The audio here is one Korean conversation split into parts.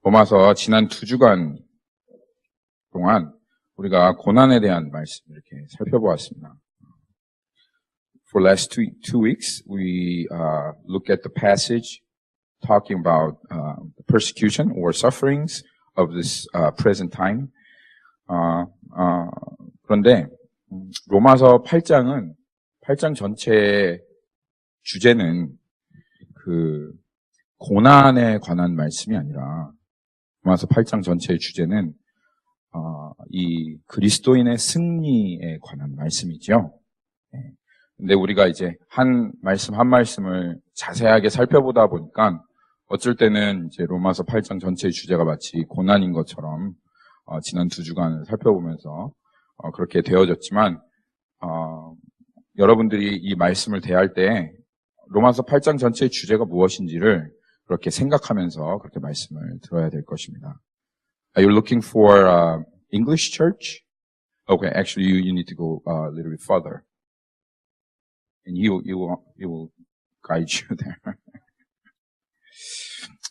로마서 지난 2주간 동안 우리가 고난에 대한 말씀 이렇게 살펴보았습니다. For last two weeks, we look at the passage talking about the persecution or sufferings of this present time. 그런데 로마서 8장 전체의 주제는 그 고난에 관한 말씀이 아니라 로마서 8장 전체의 주제는 이 그리스도인의 승리에 관한 말씀이죠. 근데 우리가 이제 한 말씀을 자세하게 살펴보다 보니까 어쩔 때는 이제 로마서 8장 전체의 주제가 마치 고난인 것처럼 지난 2주간을 살펴보면서 그렇게 되어졌지만 여러분들이 이 말씀을 대할 때 로마서 8장 전체의 주제가 무엇인지를 그렇게 생각하면서 그렇게 말씀을 들어야 될 것입니다. Are you looking for English church? Okay, actually you need to go a little bit further. And he will guide you there.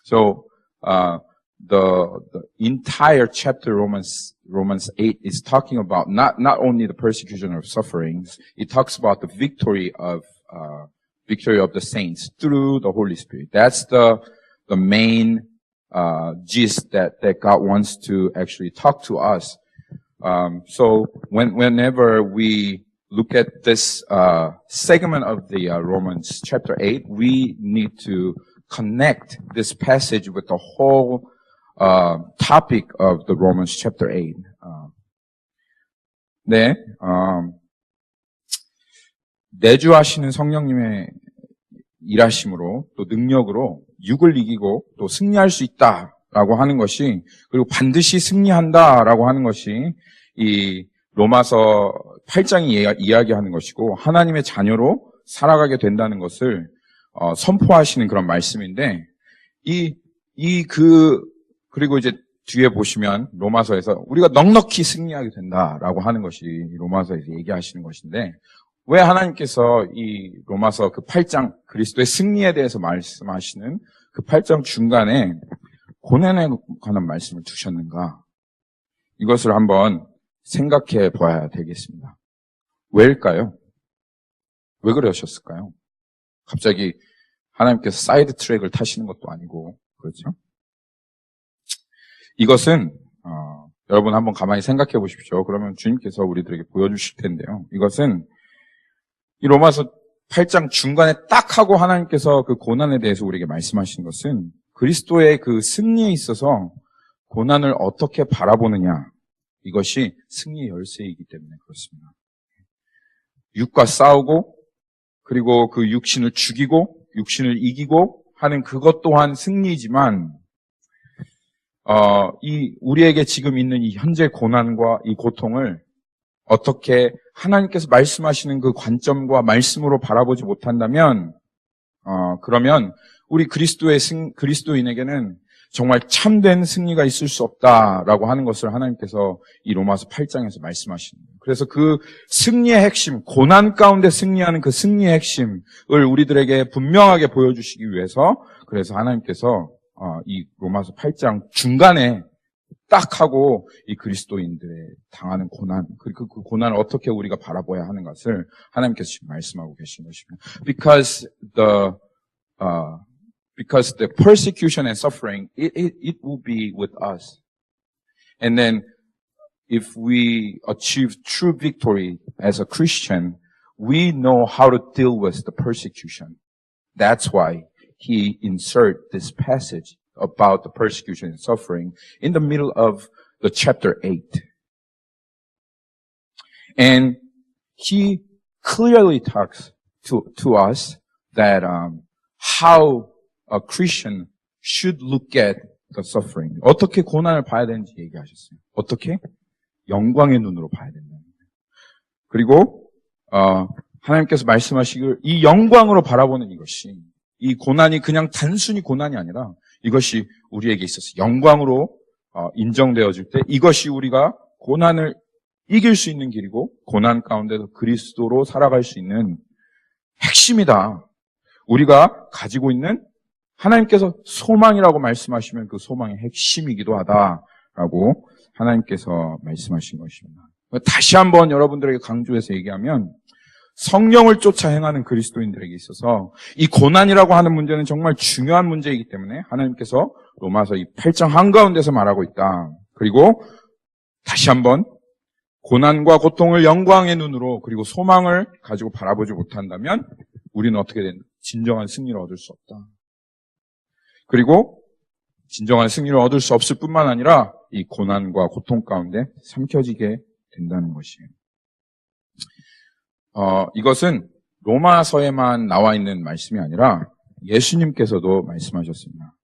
So, the entire chapter Romans 8 is talking about not only the persecution of sufferings, it talks about the victory of the saints through the Holy Spirit. That's the main gist that God wants to actually talk to us. So whenever we look at this segment of the Romans chapter 8, we need to connect this passage with the whole topic of the Romans chapter 8. 내주하시는 성령님의 일하심으로 또 능력으로 육을 이기고 또 승리할 수 있다라고 하는 것이, 그리고 반드시 승리한다라고 하는 것이 이 로마서 8장이 이야기하는 것이고, 하나님의 자녀로 살아가게 된다는 것을 선포하시는 그런 말씀인데, 그리고 이제 뒤에 보시면 로마서에서 우리가 넉넉히 승리하게 된다라고 하는 것이 로마서에서 얘기하시는 것인데, 왜 하나님께서 이 로마서 그 8장 그리스도의 승리에 대해서 말씀하시는 그 8장 중간에 고난에 관한 말씀을 두셨는가? 이것을 한번 생각해 봐야 되겠습니다. 왜일까요? 왜 그러셨을까요? 갑자기 하나님께서 사이드 트랙을 타시는 것도 아니고, 그렇죠? 이것은 여러분 한번 가만히 생각해 보십시오. 그러면 주님께서 우리들에게 보여주실 텐데요. 이것은 이 로마서 8장 중간에 딱 하고 하나님께서 그 고난에 대해서 우리에게 말씀하신 것은 그리스도의 그 승리에 있어서 고난을 어떻게 바라보느냐, 이것이 승리의 열쇠이기 때문에 그렇습니다. 육과 싸우고, 그리고 그 육신을 죽이고 육신을 이기고 하는 그것 또한 승리이지만, 우리에게 지금 있는 이 현재 고난과 이 고통을 어떻게 하나님께서 말씀하시는 그 관점과 말씀으로 바라보지 못한다면, 그러면 우리 그리스도인에게는 정말 참된 승리가 있을 수 없다라고 하는 것을 하나님께서 이 로마서 8장에서 말씀하시는 거예요. 그래서 그 승리의 핵심, 고난 가운데 승리하는 그 승리의 핵심을 우리들에게 분명하게 보여주시기 위해서, 그래서 하나님께서 이 로마서 8장 중간에 딱 하고 이 그리스도인들의 당하는 고난, 그리고 그 고난을 어떻게 우리가 바라봐야 하는 것을 하나님께서 지금 말씀하고 계신 것입니다. Because the persecution and suffering, it will be with us. And then if we achieve true victory as a Christian, we know how to deal with the persecution. That's why he insert this passage about the persecution and suffering in the middle of the chapter 8. And he clearly talks to us that how a Christian should look at the suffering. 어떻게 고난을 봐야 되는지 얘기하셨어요. 어떻게? 영광의 눈으로 봐야 된다. 그리고 하나님께서 말씀하시길, 이 영광으로 바라보는 이것이, 이 고난이 그냥 단순히 고난이 아니라 이것이 우리에게 있어서 영광으로 인정되어질 때, 이것이 우리가 고난을 이길 수 있는 길이고 고난 가운데서 그리스도로 살아갈 수 있는 핵심이다. 우리가 가지고 있는 하나님께서 소망이라고 말씀하시면 그 소망의 핵심이기도 하다라고 하나님께서 말씀하신 것입니다. 다시 한번 여러분들에게 강조해서 얘기하면 성령을 쫓아 행하는 그리스도인들에게 있어서 이 고난이라고 하는 문제는 정말 중요한 문제이기 때문에 하나님께서 로마서 이 8장 한가운데서 말하고 있다. 그리고 다시 한번 고난과 고통을 영광의 눈으로 그리고 소망을 가지고 바라보지 못한다면 우리는 어떻게 된 진정한 승리를 얻을 수 없다. 그리고 진정한 승리를 얻을 수 없을 뿐만 아니라 이 고난과 고통 가운데 삼켜지게 된다는 것이에요. 이것은 로마서에만 나와 있는 말씀이 아니라 예수님께서도 말씀하셨습니다.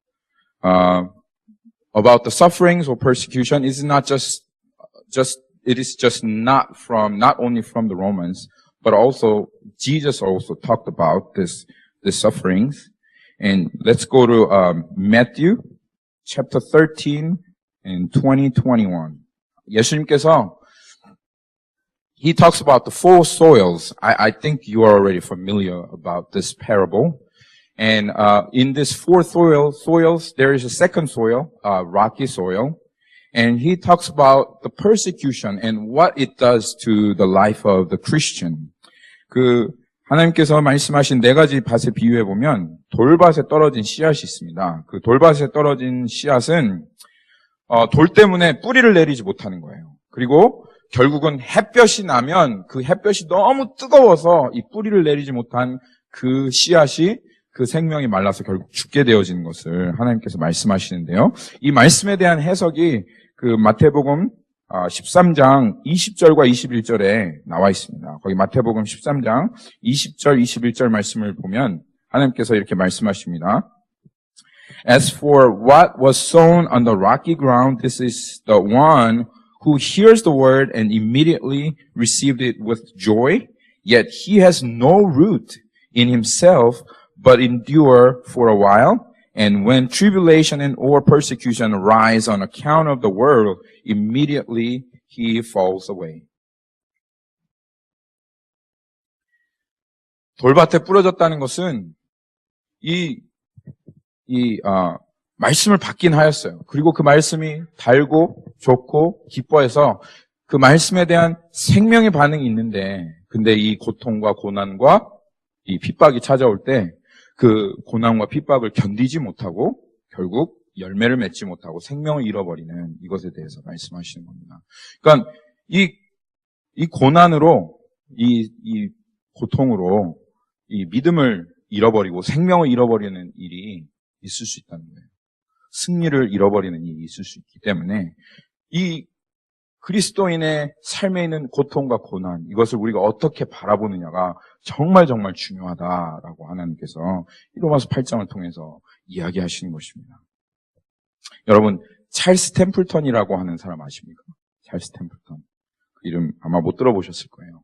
About the sufferings or persecution is not it is just not only from the Romans, but also Jesus also talked about the sufferings. And let's go to Matthew chapter 13 and 20-21. 예수님께서 He talks about the four soils. I think you are already familiar about this parable. And in this four soils, there is a second soil, rocky soil. And he talks about the persecution and what it does to the life of the Christian. 하나님께서 말씀하신 네 가지 밭에 비유해 보면 돌밭에 떨어진 씨앗이 있습니다. 그 돌밭에 떨어진 씨앗은 돌 때문에 뿌리를 내리지 못하는 거예요. 그리고 결국은 햇볕이 나면 그 햇볕이 너무 뜨거워서 이 뿌리를 내리지 못한 그 씨앗이 그 생명이 말라서 결국 죽게 되어지는 것을 하나님께서 말씀하시는데요. 이 말씀에 대한 해석이 그 마태복음 13장 20절과 21절에 나와 있습니다. 거기 마태복음 13장 20절, 21절 말씀을 보면 하나님께서 이렇게 말씀하십니다. As for what was sown on the rocky ground, this is the one who hears the word and immediately received it with joy, yet he has no root in himself, but endure for a while. And when tribulation and or persecution arise on account of the world, immediately he falls away. 돌밭에 뿌려졌다는 것은 말씀을 받긴 하였어요. 그리고 그 말씀이 달고 좋고 기뻐해서 그 말씀에 대한 생명의 반응이 있는데, 근데 이 고통과 고난과 이 핍박이 찾아올 때 그 고난과 핍박을 견디지 못하고 결국 열매를 맺지 못하고 생명을 잃어버리는 이것에 대해서 말씀하시는 겁니다. 그러니까 이 고난으로 이 고통으로 이 믿음을 잃어버리고 생명을 잃어버리는 일이 있을 수 있다는 거예요. 승리를 잃어버리는 일이 있을 수 있기 때문에 이 그리스도인의 삶에 있는 고통과 고난, 이것을 우리가 어떻게 바라보느냐가 정말 정말 중요하다라고 하나님께서 로마서 8장을 통해서 이야기하시는 것입니다. 여러분, 찰스 템플턴이라고 하는 사람 아십니까? 찰스 템플턴. 그 이름 아마 못 들어보셨을 거예요.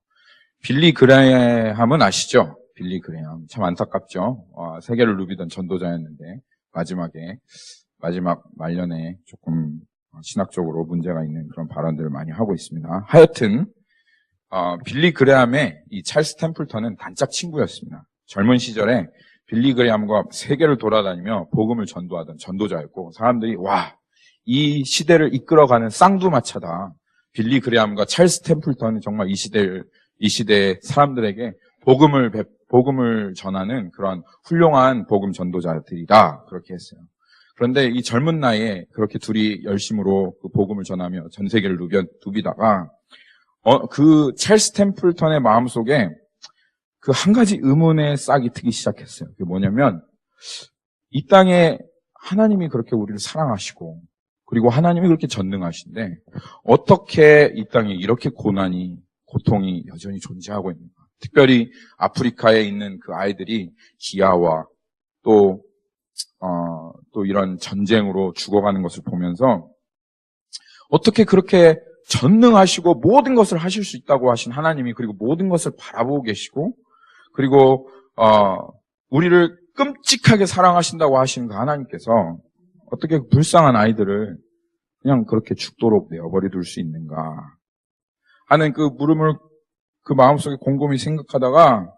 빌리 그레함은 아시죠? 빌리 그레함. 참 안타깝죠? 세계를 누비던 전도자였는데 마지막 말년에 조금 신학적으로 문제가 있는 그런 발언들을 많이 하고 있습니다. 하여튼 빌리 그레함의 이 찰스 템플턴은 단짝 친구였습니다. 젊은 시절에 빌리 그레함과 세계를 돌아다니며 복음을 전도하던 전도자였고, 사람들이 이 시대를 이끌어가는 쌍두마차다. 빌리 그레함과 찰스 템플턴은 정말 이 시대의 사람들에게 복음을 전하는 그런 훌륭한 복음 전도자들이다. 그렇게 했어요. 그런데 이 젊은 나이에 그렇게 둘이 열심으로 그 복음을 전하며 전 세계를 누비다가 그 찰스 템플턴의 마음속에 그 한 가지 의문의 싹이 트기 시작했어요. 그게 뭐냐면, 이 땅에 하나님이 그렇게 우리를 사랑하시고 그리고 하나님이 그렇게 전능하신데 어떻게 이 땅에 이렇게 고통이 여전히 존재하고 있는가? 특별히 아프리카에 있는 그 아이들이 기아와 또 이런 전쟁으로 죽어가는 것을 보면서 어떻게 그렇게 전능하시고 모든 것을 하실 수 있다고 하신 하나님이, 그리고 모든 것을 바라보고 계시고 그리고 우리를 끔찍하게 사랑하신다고 하시는 그 하나님께서 어떻게 불쌍한 아이들을 그냥 그렇게 죽도록 내어버려 둘 수 있는가 하는 그 물음을 그 마음속에 곰곰이 생각하다가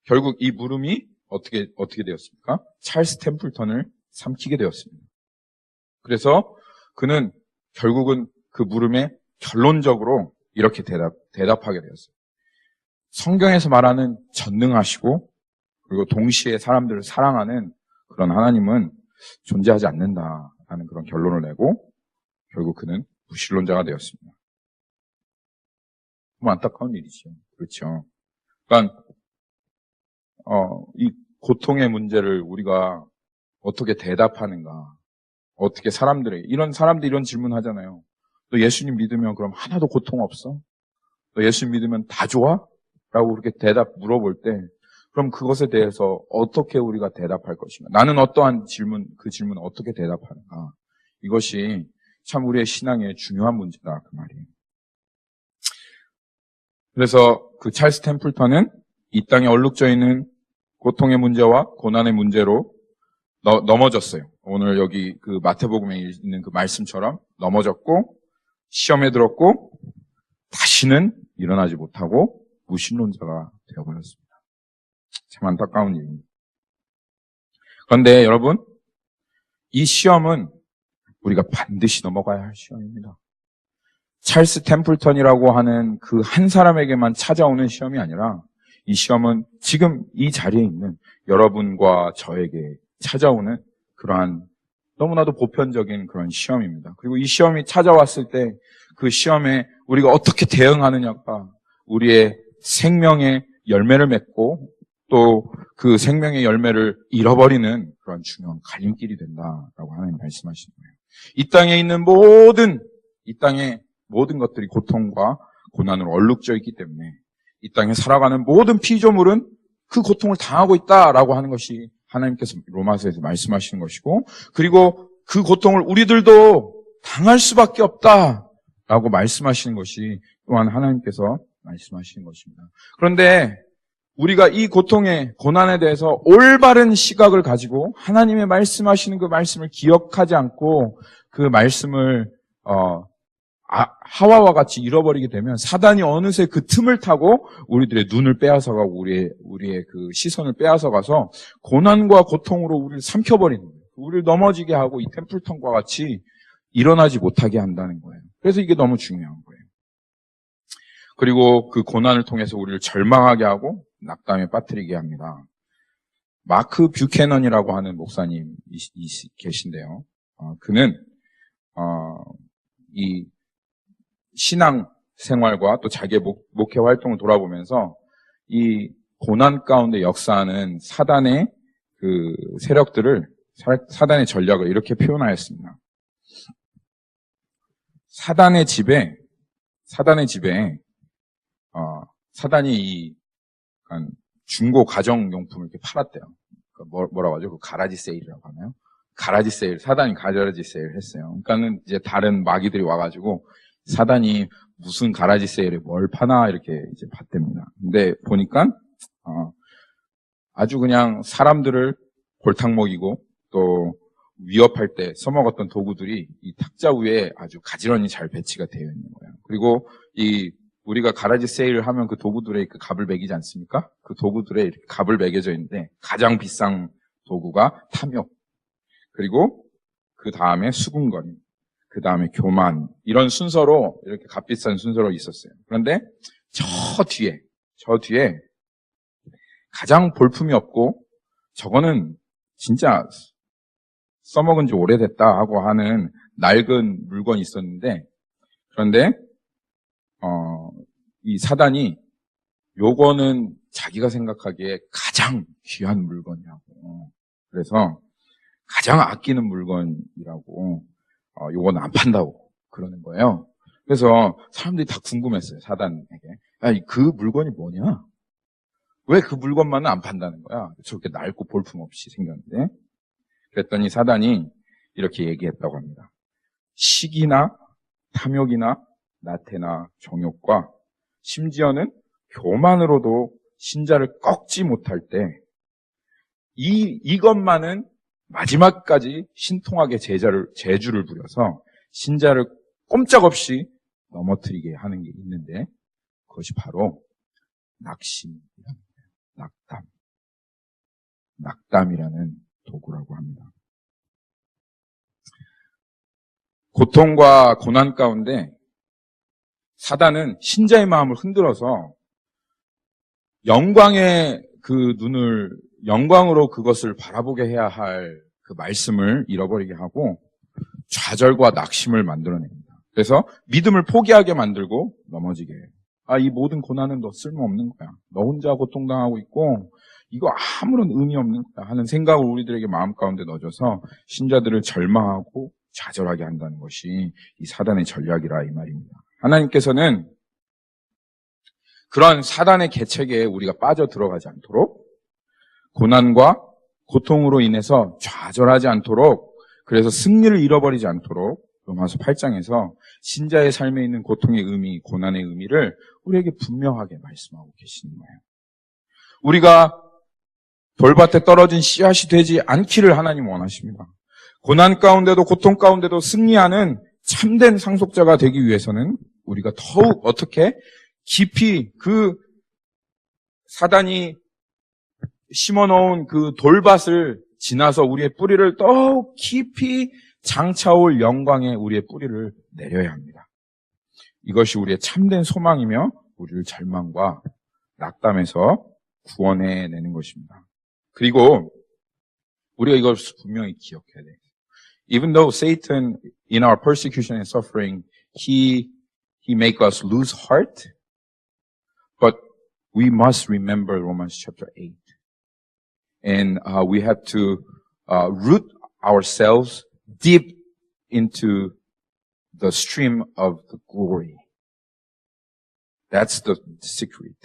결국 이 물음이 어떻게 되었습니까? 찰스 템플턴을 삼키게 되었습니다. 그래서 그는 결국은 그 물음에 결론적으로 이렇게 대답하게 되었어요. 성경에서 말하는 전능하시고 그리고 동시에 사람들을 사랑하는 그런 하나님은 존재하지 않는다라는 그런 결론을 내고 결국 그는 무신론자가 되었습니다. 너무 안타까운 일이죠. 그렇죠. 그러니까 이 고통의 문제를 우리가 어떻게 대답하는가? 어떻게 이런 사람들이 이런 질문 하잖아요. 너 예수님 믿으면 그럼 하나도 고통 없어? 너 예수님 믿으면 다 좋아? 라고 그렇게 물어볼 때 그럼 그것에 대해서 어떻게 우리가 대답할 것인가? 나는 어떠한 그 질문을 어떻게 대답하는가? 이것이 참 우리의 신앙의 중요한 문제다. 그 말이에요. 그래서 그 찰스 템플턴은 이 땅에 얼룩져 있는 고통의 문제와 고난의 문제로 넘어졌어요. 오늘 여기 그 마태복음에 있는 그 말씀처럼 넘어졌고 시험에 들었고 다시는 일어나지 못하고 무신론자가 되어버렸습니다. 참 안타까운 일입니다. 그런데 여러분, 이 시험은 우리가 반드시 넘어가야 할 시험입니다. 찰스 템플턴이라고 하는 그 한 사람에게만 찾아오는 시험이 아니라 이 시험은 지금 이 자리에 있는 여러분과 저에게 찾아오는 그러한 너무나도 보편적인 그런 시험입니다. 그리고 이 시험이 찾아왔을 때 그 시험에 우리가 어떻게 대응하느냐가 우리의 생명의 열매를 맺고 또 그 생명의 열매를 잃어버리는 그런 중요한 갈림길이 된다라고 하나님 말씀하시는 거예요. 이 땅에 있는 이 땅의 모든 것들이 고통과 고난으로 얼룩져 있기 때문에 이 땅에 살아가는 모든 피조물은 그 고통을 당하고 있다라고 하는 것이 하나님께서 로마서에서 말씀하시는 것이고 그리고 그 고통을 우리들도 당할 수밖에 없다라고 말씀하시는 것이 또한 하나님께서 말씀하시는 것입니다. 그런데 우리가 이 고통의 고난에 대해서 올바른 시각을 가지고 하나님의 말씀하시는 그 말씀을 기억하지 않고 그 말씀을 하와와 같이 잃어버리게 되면 사단이 어느새 그 틈을 타고 우리들의 눈을 빼앗아가고 우리의 그 시선을 빼앗아가서 고난과 고통으로 우리를 삼켜버리는 거예요. 우리를 넘어지게 하고 이 템플턴과 같이 일어나지 못하게 한다는 거예요. 그래서 이게 너무 중요한 거예요. 그리고 그 고난을 통해서 우리를 절망하게 하고 낙담에 빠뜨리게 합니다. 마크 뷰캐넌이라고 하는 목사님이 계신데요. 그는 이 신앙 생활과 또 자기의 목회 활동을 돌아보면서 이 고난 가운데 역사하는 사단의 그 세력들을 사단의 전략을 이렇게 표현하였습니다. 사단의 집에 사단이 이 중고 가정용품을 이렇게 팔았대요. 뭐라고 하죠? 그 가라지 세일이라고 하나요? 가라지 세일, 사단이 가라지 세일 했어요. 그러니까는 이제 다른 마귀들이 와가지고 사단이 무슨 가라지 세일에 뭘 파나 이렇게 이제 봤답니다. 근데 보니까 아주 그냥 사람들을 골탕 먹이고 또 위협할 때 써먹었던 도구들이 이 탁자 위에 아주 가지런히 잘 배치가 되어 있는 거예요. 그리고 우리가 가라지 세일을 하면 그 도구들에 그 값을 매기지 않습니까? 그 도구들에 이렇게 값을 매겨져 있는데 가장 비싼 도구가 탐욕, 그리고 그 다음에 수군거림, 그 다음에 교만, 이런 순서로 이렇게 값비싼 순서로 있었어요. 그런데 저 뒤에 가장 볼품이 없고 저거는 진짜 써먹은 지 오래됐다 하고 하는 낡은 물건이 있었는데 그런데 이 사단이 요거는 자기가 생각하기에 가장 귀한 물건이라고 그래서 가장 아끼는 물건이라고 요거는 안 판다고 그러는 거예요. 그래서 사람들이 다 궁금했어요. 사단에게. 야, 그 물건이 뭐냐? 왜 그 물건만은 안 판다는 거야? 저렇게 낡고 볼품없이 생겼는데. 그랬더니 사단이 이렇게 얘기했다고 합니다. 시기나 탐욕이나 나태나 정욕과 심지어는 교만으로도 신자를 꺾지 못할 때 이것만은 마지막까지 신통하게 재주를 부려서 신자를 꼼짝없이 넘어뜨리게 하는 게 있는데 그것이 바로 낙심이라는 거예요. 낙담. 낙담이라는 도구라고 합니다. 고통과 고난 가운데 사단은 신자의 마음을 흔들어서 영광의 그 눈을, 영광으로 그것을 바라보게 해야 할 그 말씀을 잃어버리게 하고 좌절과 낙심을 만들어냅니다. 그래서 믿음을 포기하게 만들고 넘어지게 해요. 이 모든 고난은 너 쓸모없는 거야. 너 혼자 고통당하고 있고 이거 아무런 의미 없는 거야 하는 생각을 우리들에게 마음 가운데 넣어줘서 신자들을 절망하고 좌절하게 한다는 것이 이 사단의 전략이라 이 말입니다. 하나님께서는 그런 사단의 계책에 우리가 빠져 들어가지 않도록 고난과 고통으로 인해서 좌절하지 않도록, 그래서 승리를 잃어버리지 않도록 로마서 8장에서 신자의 삶에 있는 고통의 의미, 고난의 의미를 우리에게 분명하게 말씀하고 계시는 거예요. 우리가 돌밭에 떨어진 씨앗이 되지 않기를 하나님 원하십니다. 고난 가운데도 고통 가운데도 승리하는 참된 상속자가 되기 위해서는 우리가 더욱 어떻게 깊이 그 사단이 심어놓은 그 돌밭을 지나서 우리의 뿌리를 더욱 깊이 장차올 영광에 우리의 뿌리를 내려야 합니다. 이것이 우리의 참된 소망이며 우리를 절망과 낙담에서 구원해내는 것입니다. 그리고 우리가 이걸 분명히 기억해야 돼요. Even though Satan, in our persecution and suffering, he make us lose heart, but we must remember Romans chapter 8. And we have to root ourselves deep into the stream of the glory. That's the secret.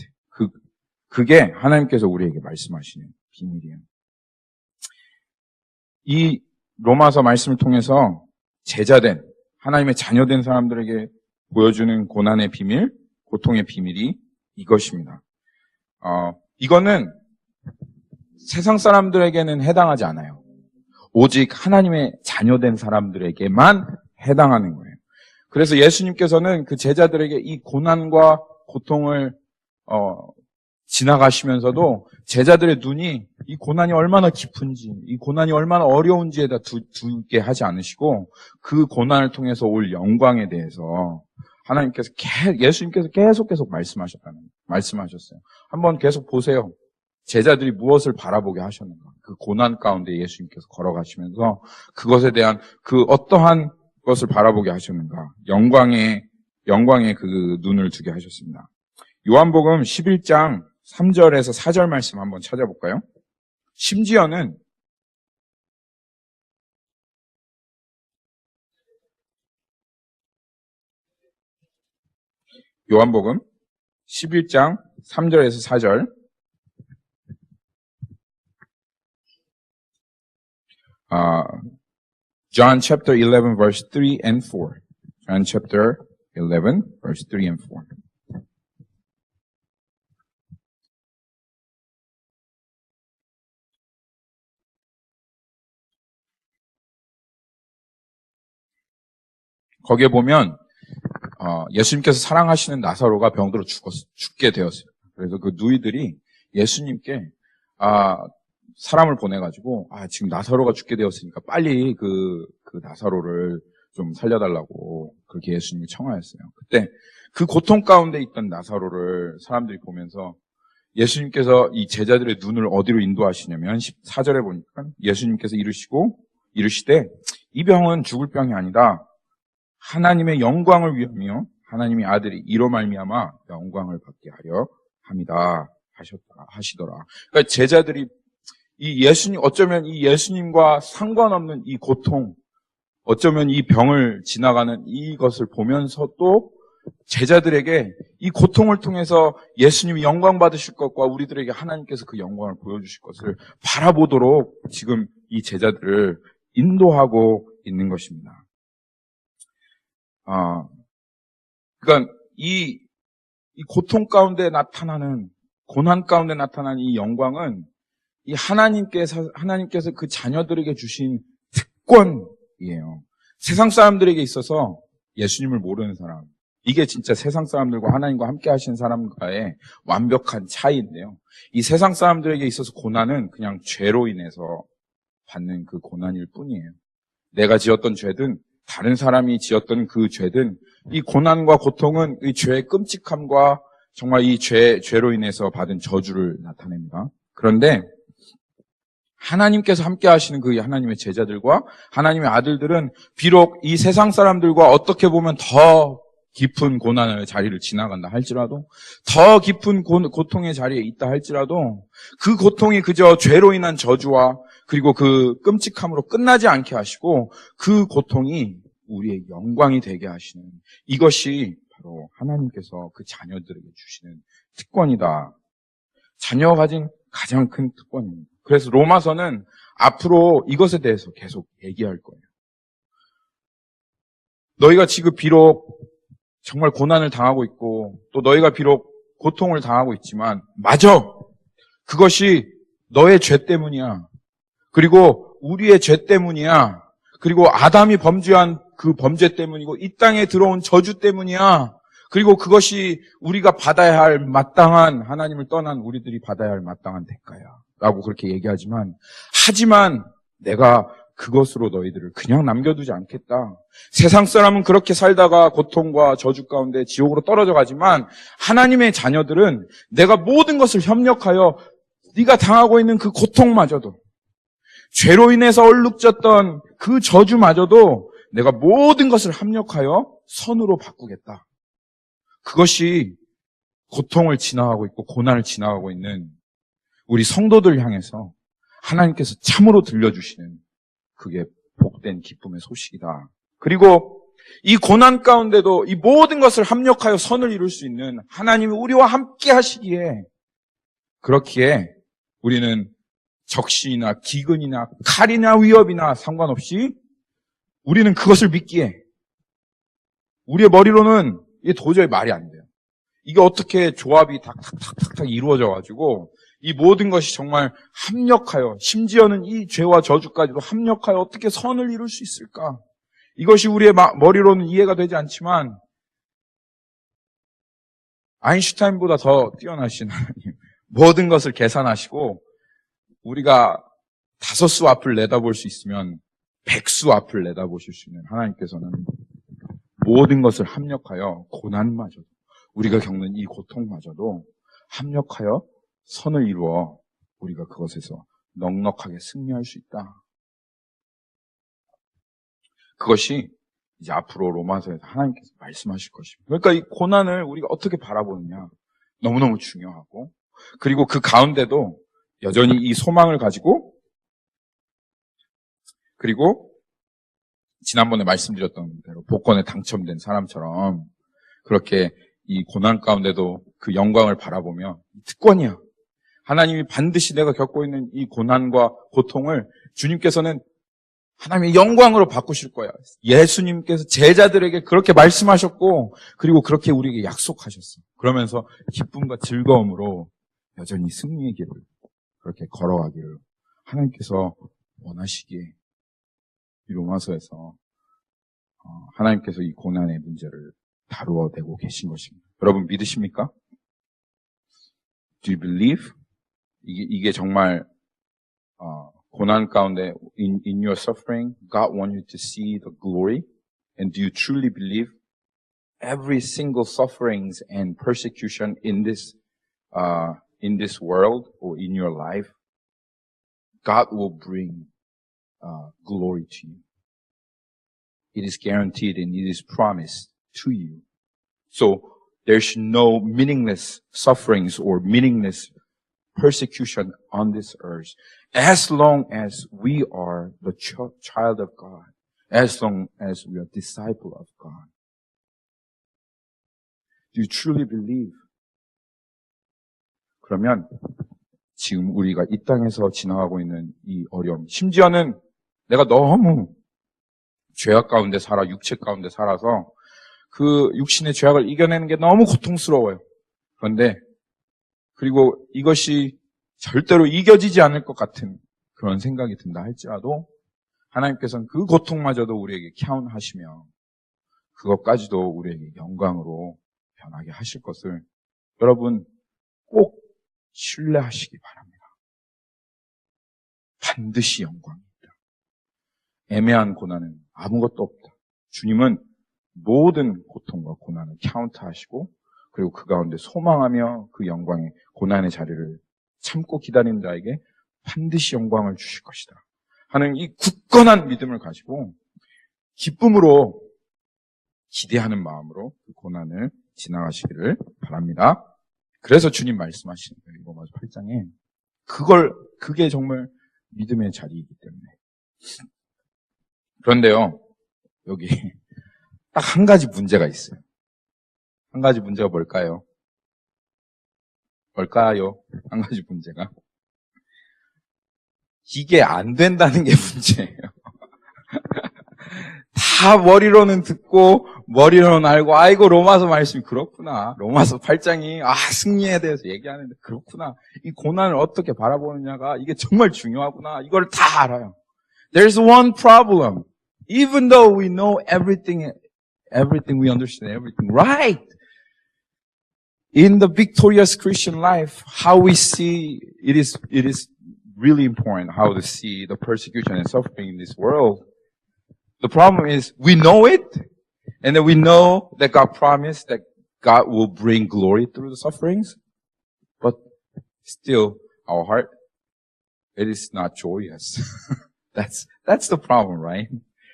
그게 하나님께서 우리에게 말씀하시는 비밀이에요. 이 로마서 말씀을 통해서 제자된, 하나님의 자녀된 사람들에게 보여주는 고난의 비밀, 고통의 비밀이 이것입니다. 이거는 세상 사람들에게는 해당하지 않아요. 오직 하나님의 자녀된 사람들에게만 해당하는 거예요. 그래서 예수님께서는 그 제자들에게 이 고난과 고통을 지나가시면서도 제자들의 눈이 이 고난이 얼마나 깊은지, 이 고난이 얼마나 어려운지에다 두게 하지 않으시고 그 고난을 통해서 올 영광에 대해서 예수님께서 계속 말씀하셨어요. 한번 계속 보세요. 제자들이 무엇을 바라보게 하셨는가? 그 고난 가운데 예수님께서 걸어가시면서 그것에 대한 그 어떠한 것을 바라보게 하셨는가? 영광에 그 눈을 두게 하셨습니다. 요한복음 11장 3절에서 4절 말씀 한번 찾아볼까요? 심지어는 요한복음 11장 3절에서 4절 John chapter 11 verse 3 and 4. John chapter 11 verse 3 and 4. 거기에 보면 예수님께서 사랑하시는 나사로가 병들어 죽게 되었어요. 그래서 그 누이들이 예수님께 사람을 보내가지고 지금 나사로가 죽게 되었으니까 빨리 그 나사로를 좀 살려달라고 그렇게 예수님이 청하였어요. 그때 그 고통 가운데 있던 나사로를 사람들이 보면서 예수님께서 이 제자들의 눈을 어디로 인도하시냐면 14절에 보니까 예수님께서 이르시되 이 병은 죽을 병이 아니다. 하나님의 영광을 위하며 하나님의 아들이 이로 말미암아 영광을 받게 하려 함이다 하시더라. 그러니까 제자들이 어쩌면 이 예수님과 상관없는 이 고통, 어쩌면 이 병을 지나가는 이것을 보면서도 제자들에게 이 고통을 통해서 예수님이 영광 받으실 것과 우리들에게 하나님께서 그 영광을 보여주실 것을 바라보도록 지금 이 제자들을 인도하고 있는 것입니다. 그러니까 이 고통 가운데 나타나는, 고난 가운데 나타나는 이 영광은 이 하나님께서 그 자녀들에게 주신 특권이에요. 세상 사람들에게 있어서 예수님을 모르는 사람, 이게 진짜 세상 사람들과 하나님과 함께 하시는 사람과의 완벽한 차이인데요. 이 세상 사람들에게 있어서 고난은 그냥 죄로 인해서 받는 그 고난일 뿐이에요. 내가 지었던 죄든 다른 사람이 지었던 그 죄든 이 고난과 고통은 이 죄의 끔찍함과 정말 이 죄로 인해서 받은 저주를 나타냅니다. 그런데 하나님께서 함께 하시는 그 하나님의 제자들과 하나님의 아들들은 비록 이 세상 사람들과 어떻게 보면 더 깊은 고난의 자리를 지나간다 할지라도, 더 깊은 고통의 자리에 있다 할지라도 그 고통이 그저 죄로 인한 저주와 그리고 그 끔찍함으로 끝나지 않게 하시고 그 고통이 우리의 영광이 되게 하시는, 이것이 바로 하나님께서 그 자녀들에게 주시는 특권이다. 자녀가 가진 가장 큰 특권입니다. 그래서 로마서는 앞으로 이것에 대해서 계속 얘기할 거예요. 너희가 지금 비록 정말 고난을 당하고 있고 또 너희가 비록 고통을 당하고 있지만 맞아! 그것이 너의 죄 때문이야. 그리고 우리의 죄 때문이야. 그리고 아담이 범죄한 그 범죄 때문이고 이 땅에 들어온 저주 때문이야. 그리고 그것이 우리가 받아야 할 마땅한, 하나님을 떠난 우리들이 받아야 할 마땅한 대가야 라고 그렇게 얘기하지만, 하지만 내가 그것으로 너희들을 그냥 남겨두지 않겠다. 세상 사람은 그렇게 살다가 고통과 저주 가운데 지옥으로 떨어져 가지만 하나님의 자녀들은 내가 모든 것을 협력하여 네가 당하고 있는 그 고통마저도, 죄로 인해서 얼룩졌던 그 저주마저도 내가 모든 것을 합력하여 선으로 바꾸겠다. 그것이 고통을 지나가고 있고 고난을 지나가고 있는 우리 성도들 향해서 하나님께서 참으로 들려주시는 그게 복된 기쁨의 소식이다. 그리고 이 고난 가운데도 이 모든 것을 합력하여 선을 이룰 수 있는 하나님이 우리와 함께 하시기에, 그렇기에 우리는 적신이나 기근이나 칼이나 위협이나 상관없이 우리는 그것을 믿기에, 우리의 머리로는 이게 도저히 말이 안 돼요. 이게 어떻게 조합이 탁탁탁탁 이루어져가지고 이 모든 것이 정말 합력하여, 심지어는 이 죄와 저주까지도 합력하여 어떻게 선을 이룰 수 있을까? 이것이 우리의 머리로는 이해가 되지 않지만 아인슈타인보다 더 뛰어나신 하나님, 모든 것을 계산하시고 우리가 다섯수 앞을 내다볼 수 있으면 백수 앞을 내다보실 수 있는 하나님께서는 모든 것을 합력하여 고난마저도, 우리가 겪는 이 고통마저도 합력하여 선을 이루어 우리가 그것에서 넉넉하게 승리할 수 있다. 그것이 이제 앞으로 로마서에서 하나님께서 말씀하실 것입니다. 그러니까 이 고난을 우리가 어떻게 바라보느냐 너무너무 중요하고, 그리고 그 가운데도 여전히 이 소망을 가지고, 그리고 지난번에 말씀드렸던 대로 복권에 당첨된 사람처럼 그렇게 이 고난 가운데도 그 영광을 바라보며 특권이야. 하나님이 반드시 내가 겪고 있는 이 고난과 고통을 주님께서는 하나님의 영광으로 바꾸실 거야. 예수님께서 제자들에게 그렇게 말씀하셨고, 그리고 그렇게 우리에게 약속하셨어. 그러면서 기쁨과 즐거움으로 여전히 승리의 길을 그렇게 걸어가기를 하나님께서 원하시기에 이 로마서에서 하나님께서 이 고난의 문제를 다루어내고 계신 것입니다. 여러분 믿으십니까? Do you believe? 이게 정말 고난 가운데 in your suffering, God wants you to see the glory. And do you truly believe every single sufferings and persecution in this world or in your life, God will bring glory to you. It is guaranteed and it is promised to you. So there's no meaningless sufferings or meaningless persecution on this earth as long as we are the child of God, as long as we are disciple of God. Do you truly believe? 그러면 지금 우리가 이 땅에서 지나가고 있는 이 어려움, 심지어는 내가 너무 죄악 가운데 살아, 육체 가운데 살아서 그 육신의 죄악을 이겨내는 게 너무 고통스러워요. 그런데 그리고 이것이 절대로 이겨지지 않을 것 같은 그런 생각이 든다 할지라도 하나님께서는 그 고통마저도 우리에게 카운하시며 그것까지도 우리에게 영광으로 변하게 하실 것을 여러분 꼭 신뢰하시기 바랍니다. 반드시 영광입니다. 애매한 고난은 아무것도 없다. 주님은 모든 고통과 고난을 카운트하시고 그리고 그 가운데 소망하며 그 영광의 고난의 자리를 참고 기다리는 자에게 반드시 영광을 주실 것이다 하는 이 굳건한 믿음을 가지고 기쁨으로 기대하는 마음으로 그 고난을 지나가시기를 바랍니다. 그래서 주님 말씀하시는 거예요. 로마서 8장에 그게 정말 믿음의 자리이기 때문에. 그런데요, 여기 딱 한 가지 문제가 있어요. 한 가지 문제가 뭘까요? 한 가지 문제가. 이게 안 된다는 게 문제예요. 다 머리로는 듣고 머리로는 알고 아이고 로마서 말씀이 그렇구나. 로마서 8장이 승리에 대해서 얘기하는데 그렇구나. 이 고난을 어떻게 바라보느냐가 이게 정말 중요하구나. 이걸 다 알아요. There's one problem. Even though we know everything we understand everything, right? In the victorious Christian life, how we see it is really important how to see the persecution and suffering in this world. The problem is we know it, and then we know that God promised that God will bring glory through the sufferings, but still our heart, it is not joyous. That's the problem, right?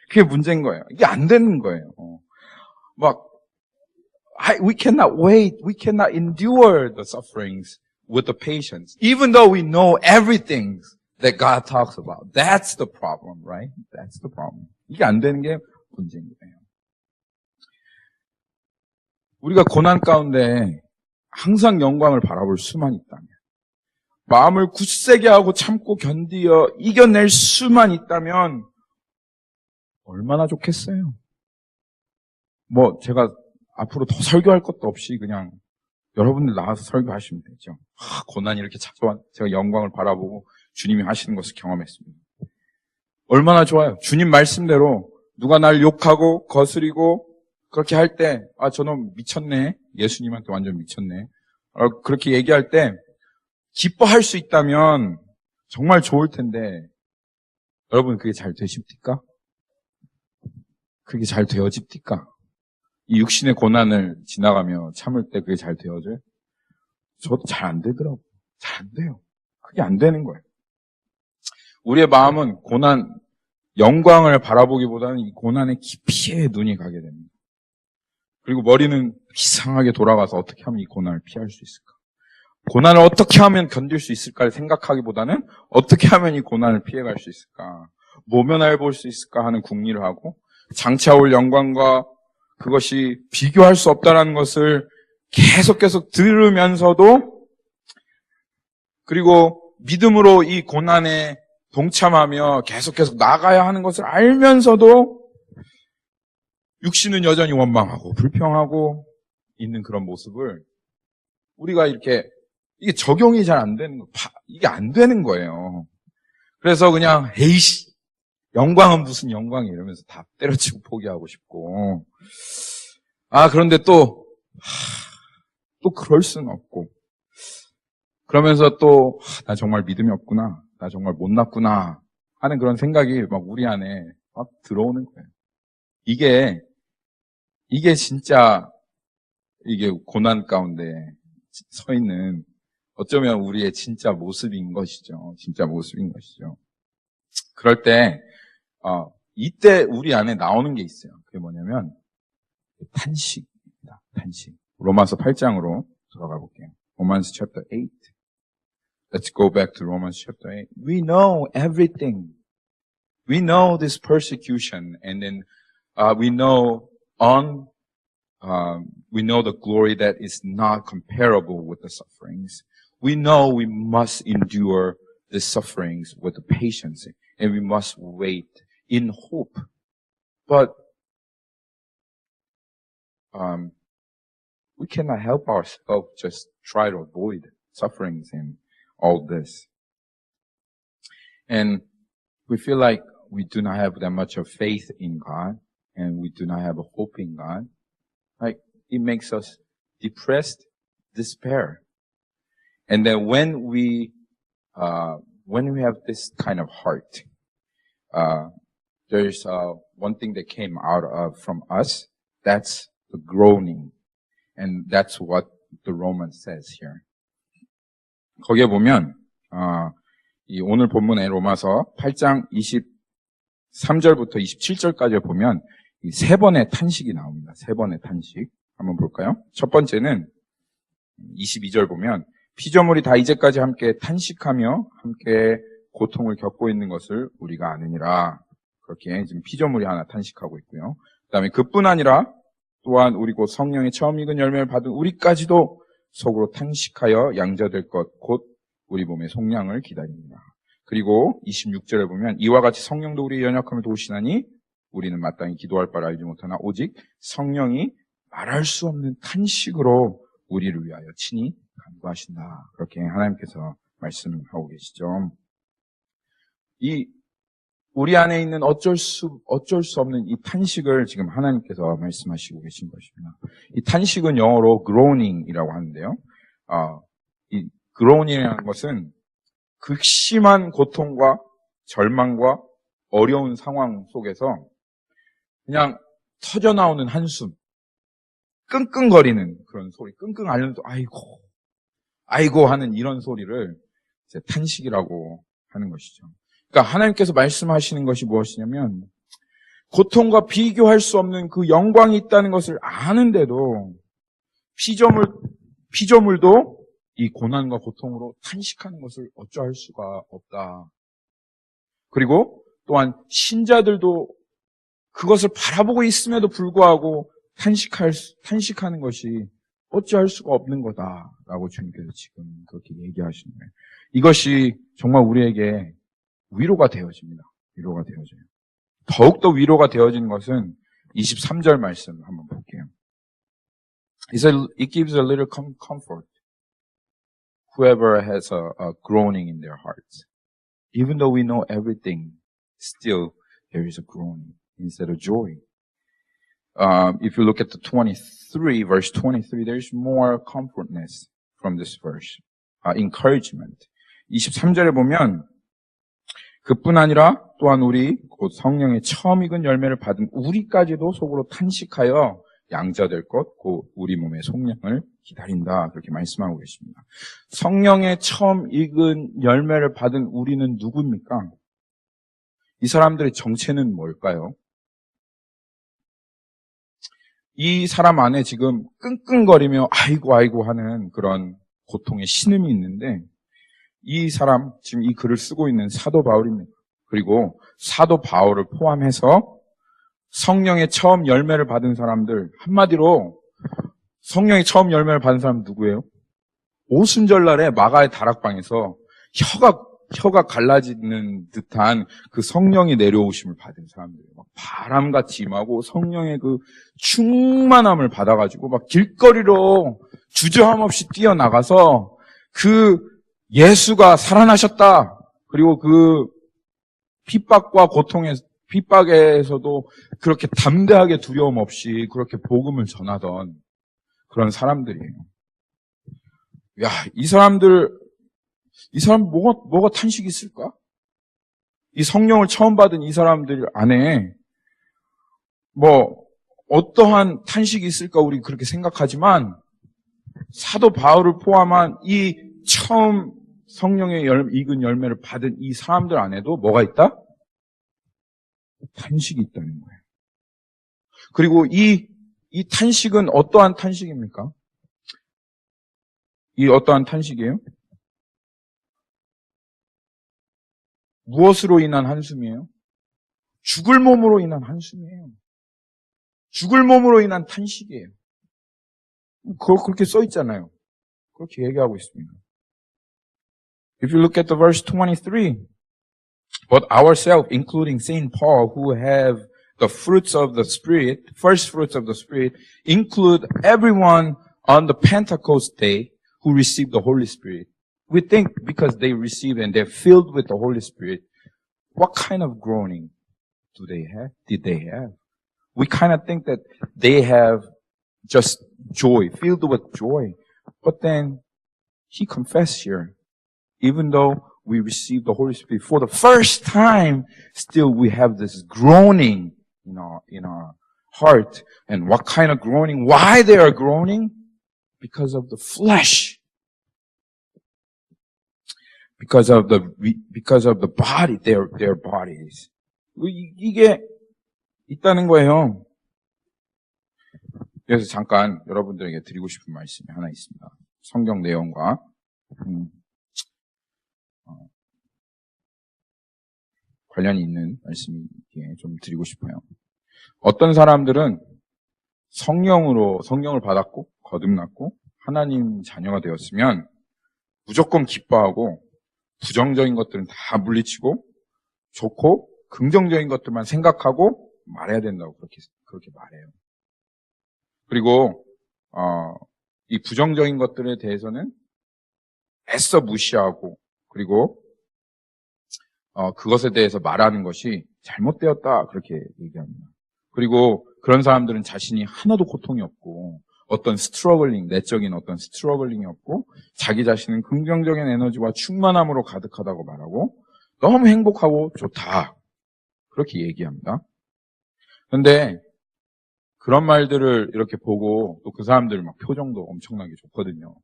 그게 문제인 거예요. 이게 안 되는 거예요. We cannot wait. We cannot endure the sufferings with the patience, even though we know everything that God talks about. That's the problem, right? That's the problem. 이게 안 되는 게 문제인 거예요. 우리가 고난 가운데 항상 영광을 바라볼 수만 있다면, 마음을 굳세게 하고 참고 견디어 이겨낼 수만 있다면 얼마나 좋겠어요. 제가 앞으로 더 설교할 것도 없이 그냥 여러분들 나와서 설교하시면 되죠. 고난이 이렇게 찾아와 제가 영광을 바라보고 주님이 하시는 것을 경험했습니다. 얼마나 좋아요. 주님 말씀대로 누가 날 욕하고 거스리고 그렇게 할 때 저놈 미쳤네. 예수님한테 완전 미쳤네. 그렇게 얘기할 때 기뻐할 수 있다면 정말 좋을 텐데 여러분 그게 잘 되십니까? 그게 잘 되어집니까? 이 육신의 고난을 지나가며 참을 때 그게 잘 되어져요? 저도 잘 안 되더라고요. 잘 안 돼요. 그게 안 되는 거예요. 우리의 마음은 영광을 바라보기보다는 이 고난의 깊이에 눈이 가게 됩니다. 그리고 머리는 이상하게 돌아가서 어떻게 하면 이 고난을 피할 수 있을까? 고난을 어떻게 하면 견딜 수 있을까를 생각하기보다는 어떻게 하면 이 고난을 피해갈 수 있을까? 모면을 볼 수 있을까 하는 궁리를 하고 장차 올 영광과 그것이 비교할 수 없다는 것을 계속 들으면서도 그리고 믿음으로 이 고난에 동참하며 계속 나가야 하는 것을 알면서도 육신은 여전히 원망하고 불평하고 있는 그런 모습을 우리가 이게 적용이 잘 안 되는 거, 이게 안 되는 거예요. 그래서 그냥 에이씨 영광은 무슨 영광이 이러면서 다 때려치고 포기하고 싶고 그런데 또 그럴 수는 없고 그러면서 또 나 정말 믿음이 없구나. 나 정말 못났구나 하는 그런 생각이 막 우리 안에 막 들어오는 거예요. 이게 진짜 이게 고난 가운데 서 있는 어쩌면 우리의 진짜 모습인 것이죠. 진짜 모습인 것이죠. 그럴 때 이때 우리 안에 나오는 게 있어요. 그게 뭐냐면 탄식입니다. 탄식. 로마서 8장으로 들어가 볼게요. Romans chapter 8. Let's go back to Romans chapter 8. We know everything. We know this persecution, and then we know the glory that is not comparable with the sufferings. We know we must endure the sufferings with the patience, and we must wait in hope. But we cannot help ourselves just try to avoid sufferings and all this. And we feel like we do not have that much of faith in God, and we do not have a hope in God, like it makes us depressed, despair. And then when we have this kind of heart, there's one thing that came out of from us. That's the groaning, and that's what the Romans says here. 거기에 보면 이 오늘 본문의 로마서 8장 23절부터 27절까지 보면 이 세 번의 탄식이 나옵니다. 세 번의 탄식. 한번 볼까요? 첫 번째는 22절 보면 피조물이 다 이제까지 함께 탄식하며 함께 고통을 겪고 있는 것을 우리가 아느니라. 그렇게 지금 피조물이 하나 탄식하고 있고요. 그다음에 그뿐 아니라 또한 우리 곧 성령의 처음 익은 열매를 받은 우리까지도 속으로 탄식하여 양자될 것 곧 우리 몸의 속량을 기다립니다. 그리고 26절에 보면 이와 같이 성령도 우리의 연약함을 도우시나니 우리는 마땅히 기도할 바를 알지 못하나 오직 성령이 말할 수 없는 탄식으로 우리를 위하여 친히 간구하신다. 그렇게 하나님께서 말씀하고 계시죠. 우리 안에 있는 어쩔 수 없는 이 탄식을 지금 하나님께서 말씀하시고 계신 것입니다. 이 탄식은 영어로 groaning이라고 하는데요. 이 groaning이라는 것은 극심한 고통과 절망과 어려운 상황 속에서 그냥 터져나오는 한숨, 끙끙거리는 그런 소리, 끙끙 앓는 아이고 하는 이런 소리를 이제 탄식이라고 하는 것이죠. 그러니까 하나님께서 말씀하시는 것이 무엇이냐면 고통과 비교할 수 없는 그 영광이 있다는 것을 아는데도 피조물도 이 고난과 고통으로 탄식하는 것을 어찌할 수가 없다. 그리고 또한 신자들도 그것을 바라보고 있음에도 불구하고 탄식하는 것이 어찌할 수가 없는 거다라고 주님께서 지금 그렇게 얘기하시는 거예요. 이것이 정말 우리에게 위로가 되어집니다. 위로가 되어져요. 더욱더 위로가 되어지는 것은 23절 말씀 한번 볼게요. It gives a little comfort. Whoever has a groaning in their hearts. Even though we know everything, still there is a groaning instead of joy. If you look at the 23, verse 23, there's more comfortness from this verse. Encouragement. 23절에 보면 그뿐 아니라 또한 우리 곧 성령의 처음 익은 열매를 받은 우리까지도 속으로 탄식하여 양자될 것 곧 우리 몸의 속량을 기다린다. 그렇게 말씀하고 계십니다. 성령의 처음 익은 열매를 받은 우리는 누구입니까? 이 사람들의 정체는 뭘까요? 이 사람 안에 지금 끙끙거리며 아이고 하는 그런 고통의 신음이 있는데 이 사람, 지금 이 글을 쓰고 있는 사도 바울입니다. 그리고 사도 바울을 포함해서 성령의 처음 열매를 받은 사람들, 한마디로 성령의 처음 열매를 받은 사람은 누구예요? 오순절날에 마가의 다락방에서 혀가 갈라지는 듯한 그 성령이 내려오심을 받은 사람들이에요. 막 바람같이 임하고 성령의 그 충만함을 받아가지고 막 길거리로 주저함 없이 뛰어나가서 그 예수가 살아나셨다. 그리고 그 핍박에서도 그렇게 담대하게 두려움 없이 그렇게 복음을 전하던 그런 사람들이에요. 야, 이 사람 뭐가 탄식이 있을까? 이 성령을 처음 받은 이 사람들 안에 어떠한 탄식이 있을까 우리 그렇게 생각하지만 사도 바울을 포함한 이 처음 성령의 익은 열매를 받은 이 사람들 안에도 뭐가 있다? 탄식이 있다는 거예요. 그리고 이 탄식은 어떠한 탄식입니까? 이 어떠한 탄식이에요? 무엇으로 인한 한숨이에요? 죽을 몸으로 인한 한숨이에요. 죽을 몸으로 인한 탄식이에요. 그렇게 써 있잖아요. 그렇게 얘기하고 있습니다. If you look at the verse 23, but ourselves, including Saint Paul, who have the fruits of the Spirit, first fruits of the Spirit, include everyone on the Pentecost day who received the Holy Spirit. We think because they received and they're filled with the Holy Spirit, what kind of groaning did they have? we kind of think that they have just joy, filled with joy. But then he confessed here, even though we received the Holy Spirit for the first time, still we have this groaning in our heart. And what kind of groaning? Why they are groaning? Because of the flesh. Because of the body, their bodies. 이게 있다는 거예요. 그래서 잠깐 여러분들에게 드리고 싶은 말씀이 하나 있습니다. 성경 내용과 관련이 있는 말씀이 좀 드리고 싶어요. 어떤 사람들은 성령을 받았고 거듭났고 하나님 자녀가 되었으면 무조건 기뻐하고 부정적인 것들은 다 물리치고 좋고 긍정적인 것들만 생각하고 말해야 된다고 그렇게 말해요. 그리고 이 부정적인 것들에 대해서는 애써 무시하고 그리고 그것에 대해서 말하는 것이 잘못되었다 그렇게 얘기합니다. 그리고 그런 사람들은 자신이 하나도 고통이 없고 어떤 스트러글링, 내적인 어떤 스트러글링이 없고 자기 자신은 긍정적인 에너지와 충만함으로 가득하다고 말하고 너무 행복하고 좋다 그렇게 얘기합니다. 그런데 그런 말들을 이렇게 보고 또 그 사람들 막 표정도 엄청나게 좋거든요.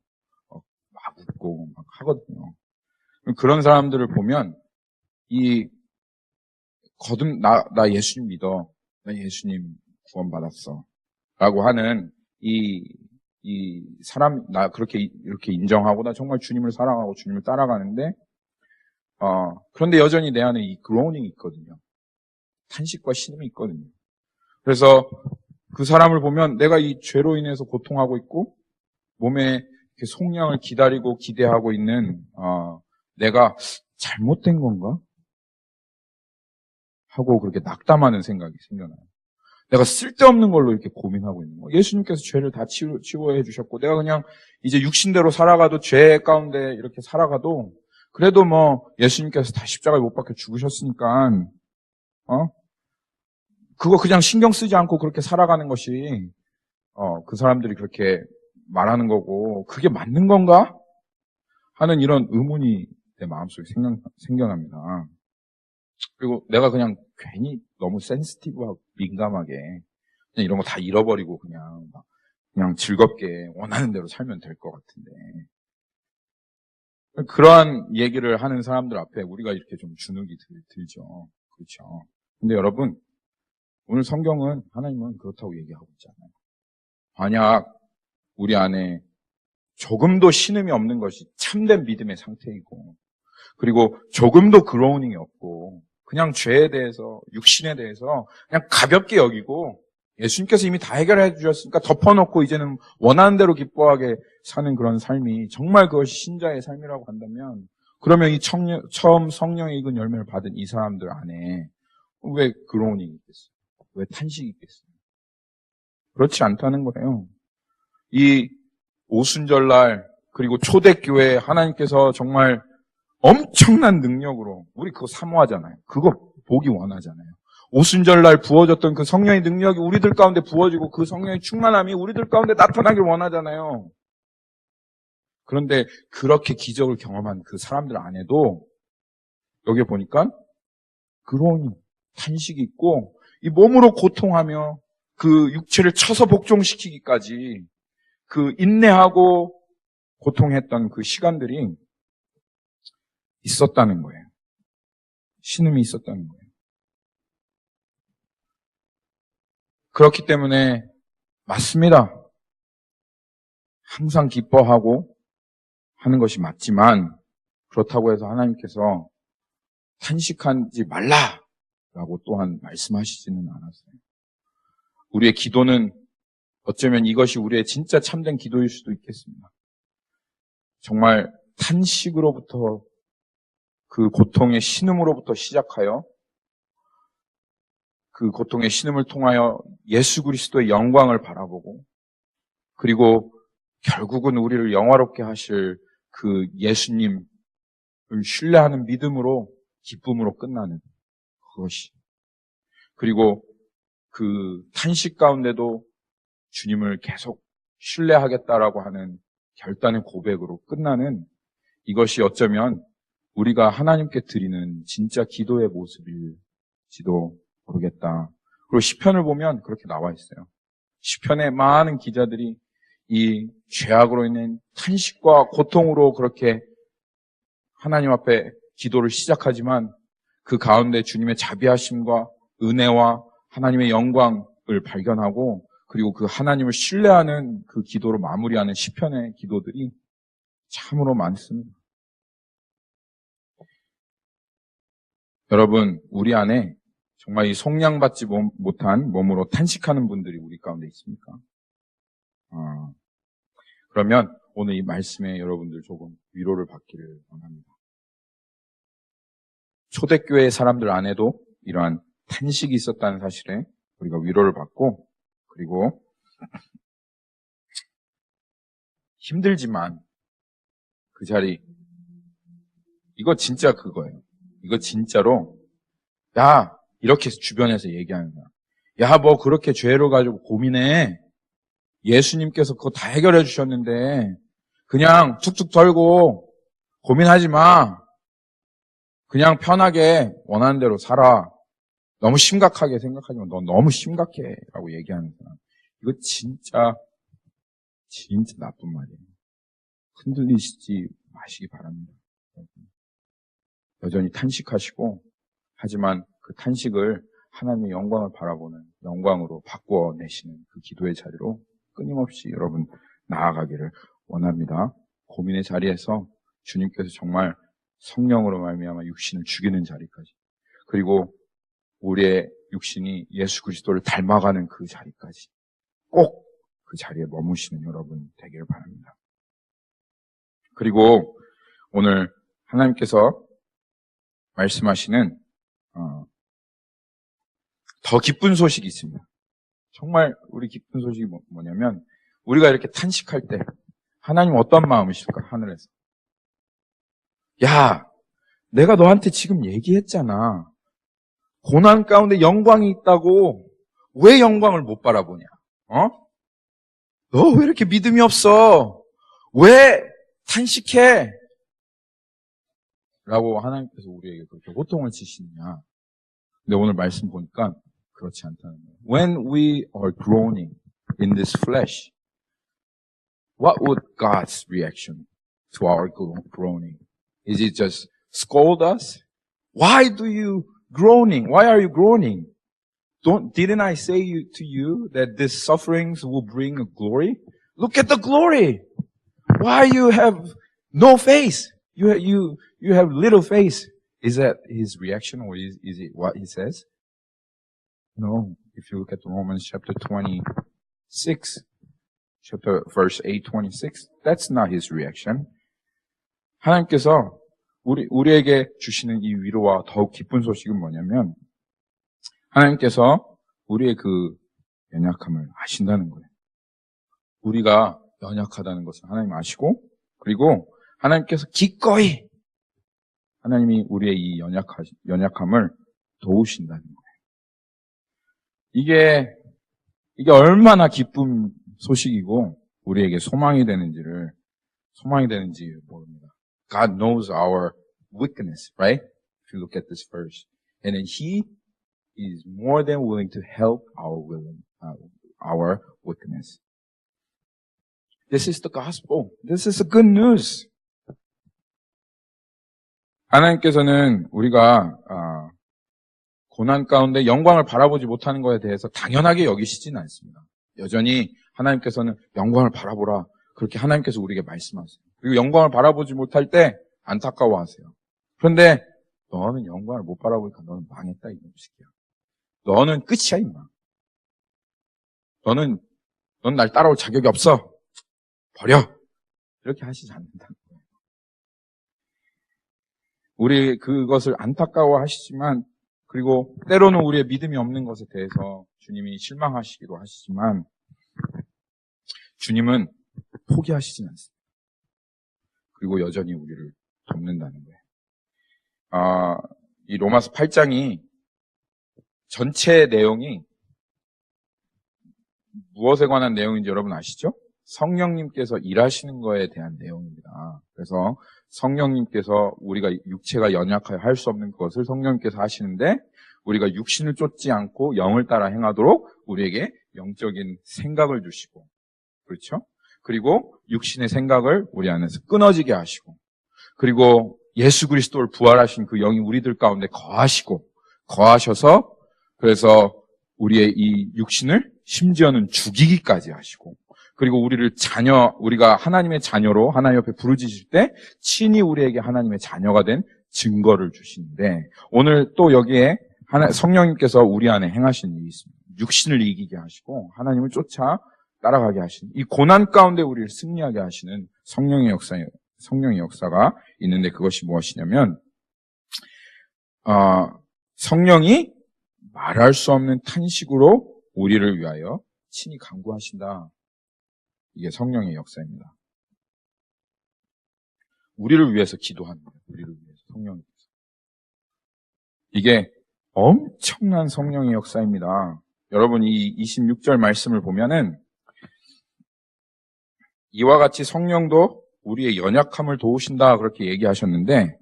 막 웃고 막 하거든요. 그런 사람들을 보면 나 예수님 믿어. 나 예수님 구원받았어. 라고 하는 이 사람, 나 이렇게 인정하고 나 정말 주님을 사랑하고 주님을 따라가는데, 그런데 여전히 내 안에 이 그로닝이 있거든요. 탄식과 신음이 있거든요. 그래서 그 사람을 보면 내가 이 죄로 인해서 고통하고 있고, 몸에 이렇게 속량을 기다리고 기대하고 있는, 내가 잘못된 건가? 하고 그렇게 낙담하는 생각이 생겨나요. 내가 쓸데없는 걸로 이렇게 고민하고 있는 거. 예수님께서 죄를 다 치워해 주셨고, 내가 그냥 이제 육신대로 살아가도 죄 가운데 이렇게 살아가도, 그래도 뭐 예수님께서 다 십자가에 못 박혀 죽으셨으니까, 그거 그냥 신경 쓰지 않고 그렇게 살아가는 것이, 그 사람들이 그렇게 말하는 거고, 그게 맞는 건가? 하는 이런 의문이 내 마음속에 생겨납니다. 그리고 내가 그냥 괜히 너무 센시티브하고 민감하게 그냥 이런 거 다 잃어버리고 그냥 즐겁게 원하는 대로 살면 될 것 같은데 그러한 얘기를 하는 사람들 앞에 우리가 이렇게 좀 주눅이 들죠. 그렇죠. 근데 여러분 오늘 성경은 하나님은 그렇다고 얘기하고 있잖아요. 만약 우리 안에 조금도 신음이 없는 것이 참된 믿음의 상태이고 그리고 조금도 그로우닝이 없고 그냥 죄에 대해서 육신에 대해서 그냥 가볍게 여기고 예수님께서 이미 다 해결해 주셨으니까 덮어놓고 이제는 원하는 대로 기뻐하게 사는 그런 삶이 정말 그것이 신자의 삶이라고 한다면 그러면 이 처음 성령의 익은 열매를 받은 이 사람들 안에 왜 그로우닝이 있겠어요? 왜 탄식이 있겠어요? 그렇지 않다는 거예요. 이 오순절날 그리고 초대교회 하나님께서 정말 엄청난 능력으로 우리 그거 사모하잖아요. 그거 보기 원하잖아요. 오순절날 부어졌던 그 성령의 능력이 우리들 가운데 부어지고 그 성령의 충만함이 우리들 가운데 나타나길 원하잖아요. 그런데 그렇게 기적을 경험한 그 사람들 안에도 여기 보니까 그런 탄식이 있고 이 몸으로 고통하며 그 육체를 쳐서 복종시키기까지 그 인내하고 고통했던 그 시간들이 있었다는 거예요. 신음이 있었다는 거예요. 그렇기 때문에 맞습니다. 항상 기뻐하고 하는 것이 맞지만 그렇다고 해서 하나님께서 탄식하지 말라라고 또한 말씀하시지는 않았어요. 우리의 기도는 어쩌면 이것이 우리의 진짜 참된 기도일 수도 있겠습니다. 정말 탄식으로부터 그 고통의 신음으로부터 시작하여 그 고통의 신음을 통하여 예수 그리스도의 영광을 바라보고 그리고 결국은 우리를 영화롭게 하실 그 예수님을 신뢰하는 믿음으로 기쁨으로 끝나는 그것이 그리고 그 탄식 가운데도 주님을 계속 신뢰하겠다라고 하는 결단의 고백으로 끝나는 이것이 어쩌면 우리가 하나님께 드리는 진짜 기도의 모습일지도 모르겠다. 그리고 시편을 보면 그렇게 나와 있어요. 시편의 많은 기자들이 이 죄악으로 인한 탄식과 고통으로 그렇게 하나님 앞에 기도를 시작하지만 그 가운데 주님의 자비하심과 은혜와 하나님의 영광을 발견하고 그리고 그 하나님을 신뢰하는 그 기도로 마무리하는 시편의 기도들이 참으로 많습니다. 여러분, 우리 안에 정말 이 속량받지 못한 몸으로 탄식하는 분들이 우리 가운데 있습니까? 그러면 오늘 이 말씀에 여러분들 조금 위로를 받기를 원합니다. 초대교회 사람들 안에도 이러한 탄식이 있었다는 사실에 우리가 위로를 받고 그리고 힘들지만 그 자리 이거 진짜 그거예요. 이거 진짜로 야 이렇게 주변에서 얘기하는 거야. 야 뭐 그렇게 죄를 가지고 고민해. 예수님께서 그거 다 해결해 주셨는데 그냥 툭툭 털고 고민하지 마. 그냥 편하게 원하는 대로 살아. 너무 심각하게 생각하지 마. 너 너무 심각해. 라고 얘기하는 사람. 이거 진짜 나쁜 말이에요. 흔들리시지 마시기 바랍니다. 여전히 탄식하시고 하지만 그 탄식을 하나님의 영광을 바라보는 영광으로 바꿔내시는 그 기도의 자리로 끊임없이 여러분 나아가기를 원합니다. 고민의 자리에서 주님께서 정말 성령으로 말미암아 육신을 죽이는 자리까지 그리고 우리의 육신이 예수 그리스도를 닮아가는 그 자리까지 꼭 그 자리에 머무시는 여러분 되기를 바랍니다. 그리고 오늘 하나님께서 말씀하시는 더 기쁜 소식이 있습니다. 정말 우리 기쁜 소식이 뭐냐면 우리가 이렇게 탄식할 때 하나님 어떤 마음이실까? 하늘에서 야 내가 너한테 지금 얘기했잖아. 고난 가운데 영광이 있다고 왜 영광을 못 바라보냐? 너 왜 이렇게 믿음이 없어? 왜 탄식해? 라고 하나님께서 우리에게 그렇게 호통을 치시느냐. 근데 오늘 말씀 보니까 그렇지 않다는 거예요. When we are groaning in this flesh, what would God's reaction to our groaning? Is it just scold us? Why are you groaning? Didn't I say to you that these sufferings will bring glory? Look at the glory. Why you have no face? You have little face. Is that his reaction or is it what he says? No. If you look at Romans chapter 26, verse 8:26, that's not his reaction. 하나님께서 우리에게 주시는 이 위로와 더욱 기쁜 소식은 뭐냐면 하나님께서 우리의 그 연약함을 아신다는 거예요. 우리가 연약하다는 것을 하나님 아시고 그리고 하나님께서 기꺼이 하나님이 우리의 이 연약함을 도우신다는 거예요. 이게 얼마나 기쁜 소식이고 우리에게 소망이 되는지 모릅니다. God knows our weakness, right? If you look at this verse. And then He is more than willing to help our weakness. This is the gospel. This is the good news. 하나님께서는 우리가 고난 가운데 영광을 바라보지 못하는 것에 대해서 당연하게 여기시지는 않습니다. 여전히 하나님께서는 영광을 바라보라. 그렇게 하나님께서 우리에게 말씀하세요. 그리고 영광을 바라보지 못할 때 안타까워하세요. 그런데 너는 영광을 못 바라보니까 너는 망했다 이놈 새끼야. 너는 끝이야 임마. 넌 날 따라올 자격이 없어. 버려. 이렇게 하시지 않는다는 거예요. 우리 그것을 안타까워 하시지만 그리고 때로는 우리의 믿음이 없는 것에 대해서 주님이 실망하시기도 하시지만 주님은 포기하시진 않습니다. 그리고 여전히 우리를 돕는다는 거예요. 이 로마서 8장이 전체 내용이 무엇에 관한 내용인지 여러분 아시죠? 성령님께서 일하시는 거에 대한 내용입니다. 그래서 성령님께서 우리가 육체가 연약하여 할 수 없는 것을 성령님께서 하시는데 우리가 육신을 쫓지 않고 영을 따라 행하도록 우리에게 영적인 생각을 주시고, 그렇죠? 그리고 육신의 생각을 우리 안에서 끊어지게 하시고, 그리고 예수 그리스도를 부활하신 그 영이 우리들 가운데 거하셔서 그래서 우리의 이 육신을 심지어는 죽이기까지 하시고, 그리고 우리가 하나님의 자녀로 하나님 옆에 부르짖을 때 친히 우리에게 하나님의 자녀가 된 증거를 주시는데, 오늘 또 여기에 성령님께서 우리 안에 행하신 일이 있습니다. 육신을 이기게 하시고 하나님을 쫓아 따라가게 하시는, 이 고난 가운데 우리를 승리하게 하시는 성령의 역사가 있는데, 그것이 무엇이냐면 성령이 말할 수 없는 탄식으로 우리를 위하여 친히 간구하신다. 이게 성령의 역사입니다. 우리를 위해서 기도하는 거예요. 우리를 위해서 성령님께서. 이게 엄청난 성령의 역사입니다. 여러분, 이 26절 말씀을 보면은 이와 같이 성령도 우리의 연약함을 도우신다 그렇게 얘기하셨는데,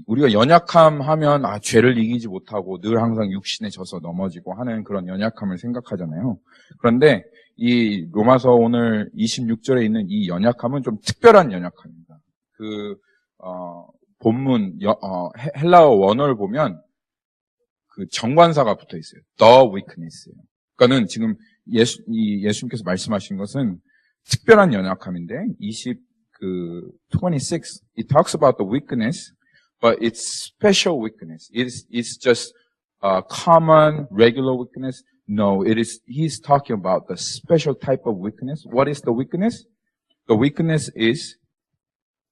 우리가 연약함 하면 죄를 이기지 못하고 늘 항상 육신에 져서 넘어지고 하는 그런 연약함을 생각하잖아요. 그런데 이 로마서 오늘 26절에 있는 이 연약함은 좀 특별한 연약함입니다. 본문 헬라어 원어를 보면 그 정관사가 붙어 있어요. The weakness예요. 그러니까는 지금 예수님께서 말씀하신 것은 특별한 연약함인데, 26, it talks about the weakness, but it's special weakness. It's just a common, regular weakness. No, he's talking about the special type of weakness. What is the weakness? The weakness is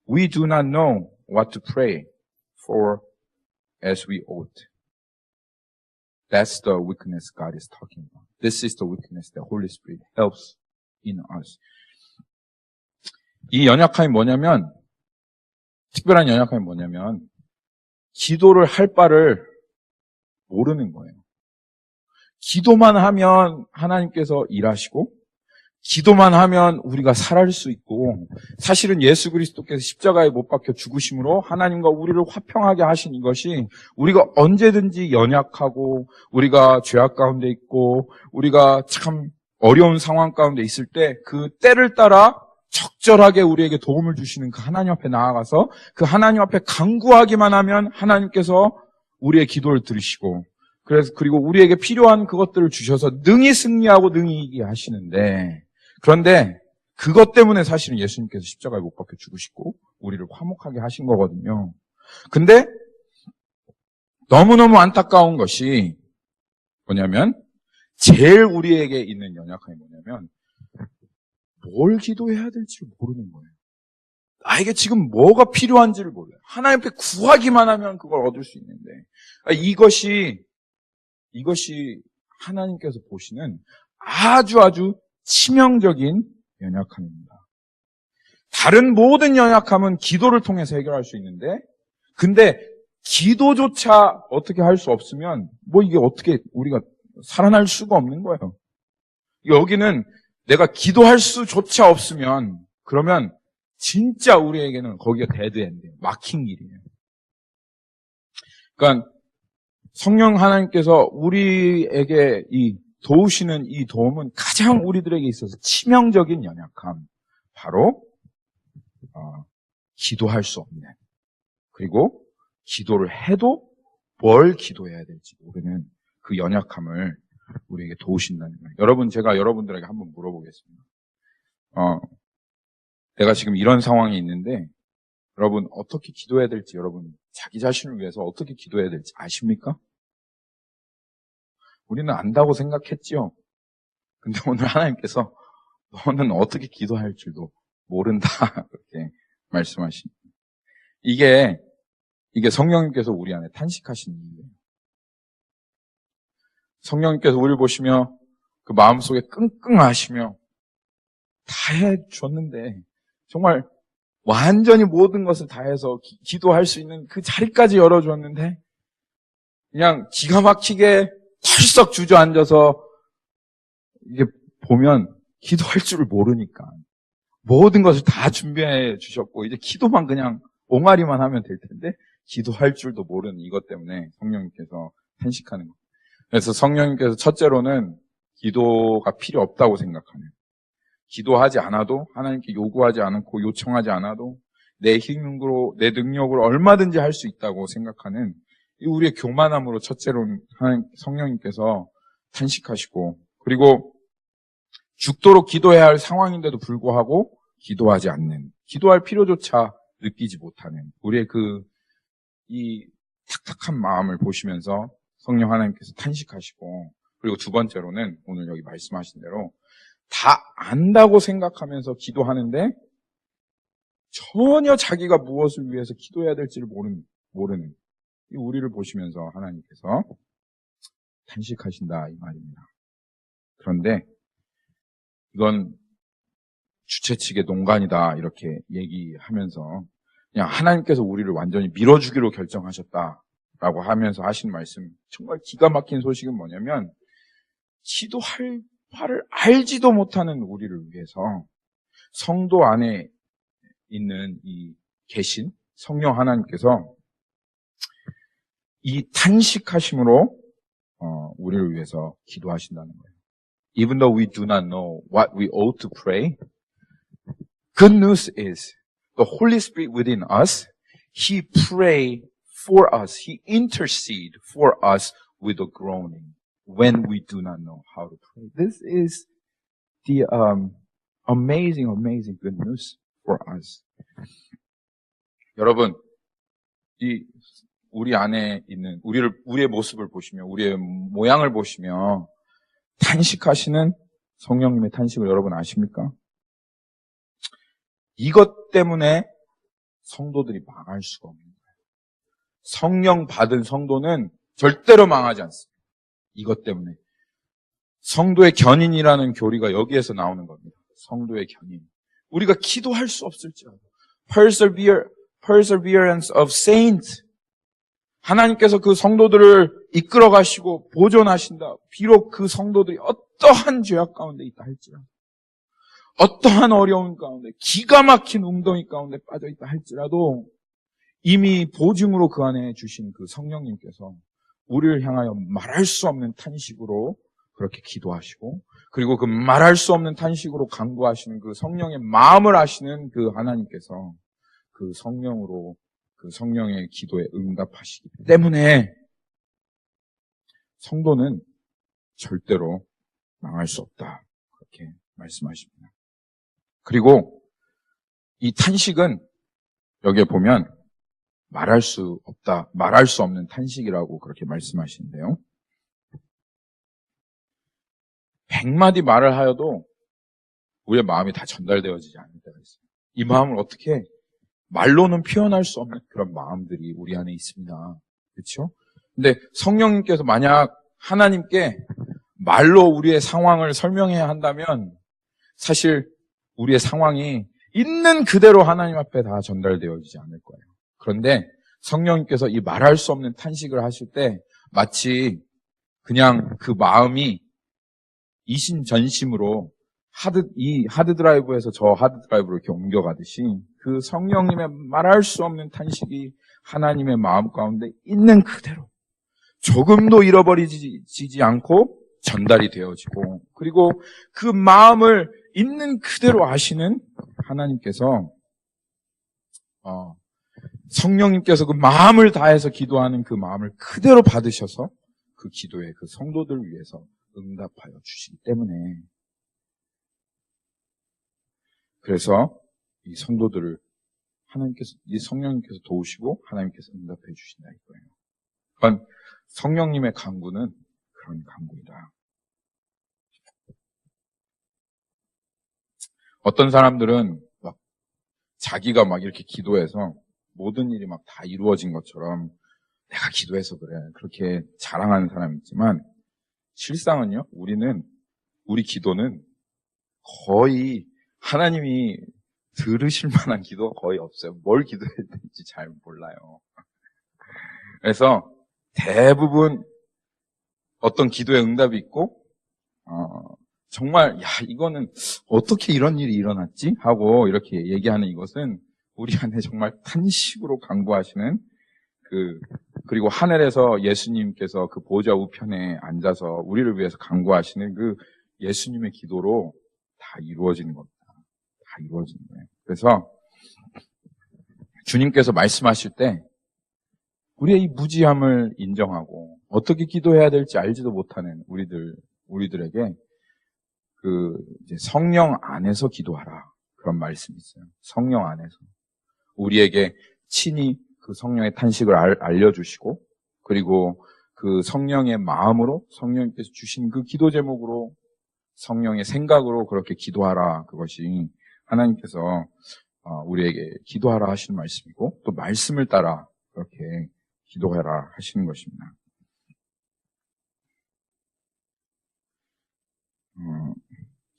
we do not know what to pray for as we ought. That's the weakness God is talking about. This is the weakness that Holy Spirit helps in us. 이 연약함이 뭐냐면, 특별한 연약함이 뭐냐면, 기도를 할 바를 모르는 거예요. 기도만 하면 하나님께서 일하시고, 기도만 하면 우리가 살아갈 수 있고, 사실은 예수 그리스도께서 십자가에 못 박혀 죽으심으로 하나님과 우리를 화평하게 하신 이것이, 우리가 언제든지 연약하고 우리가 죄악 가운데 있고 우리가 참 어려운 상황 가운데 있을 때 그 때를 따라 적절하게 우리에게 도움을 주시는 그 하나님 앞에 나아가서 그 하나님 앞에 간구하기만 하면 하나님께서 우리의 기도를 들으시고, 그리고 우리에게 필요한 그것들을 주셔서 능히 승리하고 능히 이기게 하시는데, 그런데 그것 때문에 사실은 예수님께서 십자가에 못 박혀 죽으시고 우리를 화목하게 하신 거거든요. 근데 너무너무 안타까운 것이 뭐냐면, 제일 우리에게 있는 연약함이 뭐냐면, 뭘 기도해야 될지 모르는 거예요. 나에게 지금 뭐가 필요한지를 몰라요. 하나님 앞에 구하기만 하면 그걸 얻을 수 있는데, 이것이 하나님께서 보시는 아주 치명적인 연약함입니다. 다른 모든 연약함은 기도를 통해서 해결할 수 있는데, 근데 기도조차 어떻게 할 수 없으면 이게 어떻게 우리가 살아날 수가 없는 거예요. 여기는 내가 기도할 수조차 없으면, 그러면 진짜 우리에게는 거기가 데드엔드예요. 막힌 길이에요. 그러니까 성령 하나님께서 우리에게 도우시는 이 도움은 가장 우리들에게 있어서 치명적인 연약함, 바로 기도할 수 없는, 그리고 기도를 해도 뭘 기도해야 될지 모르는 그 연약함을 우리에게 도우신다는 거예요. 여러분, 제가 여러분들에게 한번 물어보겠습니다. 내가 지금 이런 상황이 있는데 여러분 어떻게 기도해야 될지, 여러분 자기 자신을 위해서 어떻게 기도해야 될지 아십니까? 우리는 안다고 생각했지요. 근데 오늘 하나님께서 너는 어떻게 기도할 줄도 모른다 그렇게 말씀하십니다. 이게 성령님께서 우리 안에 탄식하신 이유예요. 성령님께서 우리를 보시며 그 마음속에 끙끙하시며 다 해줬는데, 정말 완전히 모든 것을 다 해서 기도할 수 있는 그 자리까지 열어줬는데 그냥 기가 막히게 털썩 주저앉아서 이게 보면 기도할 줄을 모르니까 모든 것을 다 준비해 주셨고 이제 기도만 그냥 옹알이만 하면 될 텐데 기도할 줄도 모르는 이것 때문에 성령님께서 탄식하는 거예요. 그래서 성령님께서 첫째로는 기도가 필요 없다고 생각하는, 기도하지 않아도 하나님께 요구하지 않고 요청하지 않아도 내 힘으로 내 능력으로 얼마든지 할 수 있다고 생각하는 이 우리의 교만함으로 첫째로는 성령님께서 탄식하시고, 그리고 죽도록 기도해야 할 상황인데도 불구하고 기도하지 않는, 기도할 필요조차 느끼지 못하는 우리의 이 탁탁한 마음을 보시면서 성령 하나님께서 탄식하시고, 그리고 두 번째로는 오늘 여기 말씀하신 대로 다 안다고 생각하면서 기도하는데 전혀 자기가 무엇을 위해서 기도해야 될지를 모르는 이 우리를 보시면서 하나님께서 탄식하신다 이 말입니다. 그런데 이건 주최 측의 농간이다 이렇게 얘기하면서 그냥 하나님께서 우리를 완전히 밀어주기로 결정하셨다라고 하면서 하신 말씀, 정말 기가 막힌 소식은 뭐냐면 기도할 바를 알지도 못하는 우리를 위해서 성도 안에 있는 이 계신 성령 하나님께서 이 탄식하심으로 우리를 위해서 기도하신다는 거예요. Even though we do not know what we ought to pray, good news is the Holy Spirit within us, He pray for us, He intercede for us with a groaning when we do not know how to pray. This is the amazing good news for us. 여러분, 우리 안에 있는 우리의 모습을 보시며 우리의 모양을 보시며 탄식하시는 성령님의 탄식을 여러분 아십니까? 이것 때문에 성도들이 망할 수가 없는 거예요. 성령 받은 성도는 절대로 망하지 않습니다. 이것 때문에. 성도의 견인이라는 교리가 여기에서 나오는 겁니다. 성도의 견인. 우리가 기도할 수 없을지라도 perseverance of saints. 하나님께서 그 성도들을 이끌어 가시고 보존하신다. 비록 그 성도들이 어떠한 죄악 가운데 있다 할지라도, 어떠한 어려움 가운데, 기가 막힌 웅덩이 가운데 빠져 있다 할지라도 이미 보증으로 그 안에 주신 그 성령님께서 우리를 향하여 말할 수 없는 탄식으로 그렇게 기도하시고, 그리고 그 말할 수 없는 탄식으로 간구하시는 그 성령의 마음을 아시는 그 하나님께서 그 성령으로 그 성령의 기도에 응답하시기 때문에 성도는 절대로 망할 수 없다. 그렇게 말씀하십니다. 그리고 이 탄식은 여기에 보면 말할 수 없다, 말할 수 없는 탄식이라고 그렇게 말씀하시는데요. 100마디 말을 하여도 우리의 마음이 다 전달되어지지 않을 때가 있어요. 이 마음을 어떻게 말로는 표현할 수 없는 그런 마음들이 우리 안에 있습니다. 그렇죠? 근데 성령님께서 만약 하나님께 말로 우리의 상황을 설명해야 한다면 사실 우리의 상황이 있는 그대로 하나님 앞에 다 전달되어지지 않을 거예요. 그런데 성령님께서 이 말할 수 없는 탄식을 하실 때 마치 그냥 그 마음이 이심전심으로 이 하드드라이브에서 저 하드드라이브로 이렇게 옮겨가듯이 그 성령님의 말할 수 없는 탄식이 하나님의 마음 가운데 있는 그대로 조금도 잃어버리지 않고 전달이 되어지고, 그리고 그 마음을 있는 그대로 아시는 하나님께서 성령님께서 그 마음을 다해서 기도하는 그 마음을 그대로 받으셔서 그 기도에 그 성도들을 위해서 응답하여 주시기 때문에, 그래서 이 성도들을 이 성령님께서 도우시고 하나님께서 응답해 주신다 이거예요. 그러니까 성령님의 간구는 그런 간구이다. 어떤 사람들은 자기가 이렇게 기도해서 모든 일이 다 이루어진 것처럼 내가 기도해서 그래 그렇게 자랑하는 사람이 있지만, 실상은요, 우리 기도는 거의 하나님이 들으실 만한 기도가 거의 없어요. 뭘 기도해야 될지 잘 몰라요. 그래서 대부분 어떤 기도에 응답이 있고 정말 이거는 어떻게 이런 일이 일어났지? 하고 이렇게 얘기하는 이것은 우리 안에 정말 탄식으로 간구하시는 그리고 하늘에서 예수님께서 그 보좌 우편에 앉아서 우리를 위해서 간구하시는 그 예수님의 기도로 다 이루어지는 겁니다. 다 이루어지는 거예요. 그래서 주님께서 말씀하실 때 우리의 이 무지함을 인정하고 어떻게 기도해야 될지 알지도 못하는 우리들에게 이제 성령 안에서 기도하라. 그런 말씀이 있어요. 성령 안에서. 우리에게 친히 그 성령의 탄식을 알려주시고, 그리고 그 성령의 마음으로 성령께서 주신 그 기도 제목으로 성령의 생각으로 그렇게 기도하라. 그것이 하나님께서 우리에게 기도하라 하시는 말씀이고, 또 말씀을 따라 그렇게 기도해라 하시는 것입니다.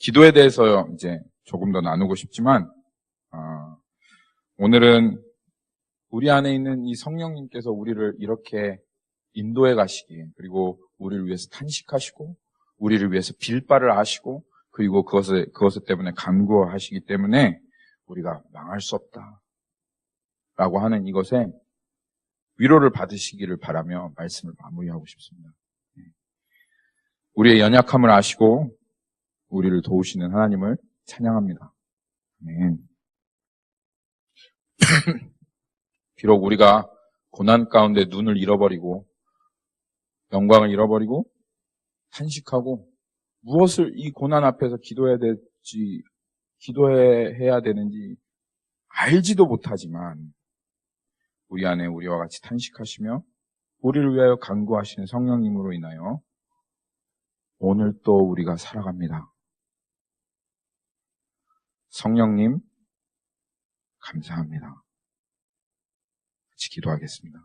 기도에 대해서 이제 조금 더 나누고 싶지만, 오늘은 우리 안에 있는 이 성령님께서 우리를 이렇게 인도해 가시기에, 그리고 우리를 위해서 탄식하시고, 우리를 위해서 빌바를 하시고, 그리고 그것 때문에 간구하시기 때문에 우리가 망할 수 없다. 라고 하는 이것에 위로를 받으시기를 바라며 말씀을 마무리하고 싶습니다. 우리의 연약함을 아시고, 우리를 도우시는 하나님을 찬양합니다. 아멘. 비록 우리가 고난 가운데 눈을 잃어버리고 영광을 잃어버리고 탄식하고 무엇을 이 고난 앞에서 기도해야 되는지 알지도 못하지만 우리 안에 우리와 같이 탄식하시며 우리를 위하여 간구하시는 성령님으로 인하여 오늘 또 우리가 살아갑니다. 성령님 감사합니다. 같이 기도하겠습니다.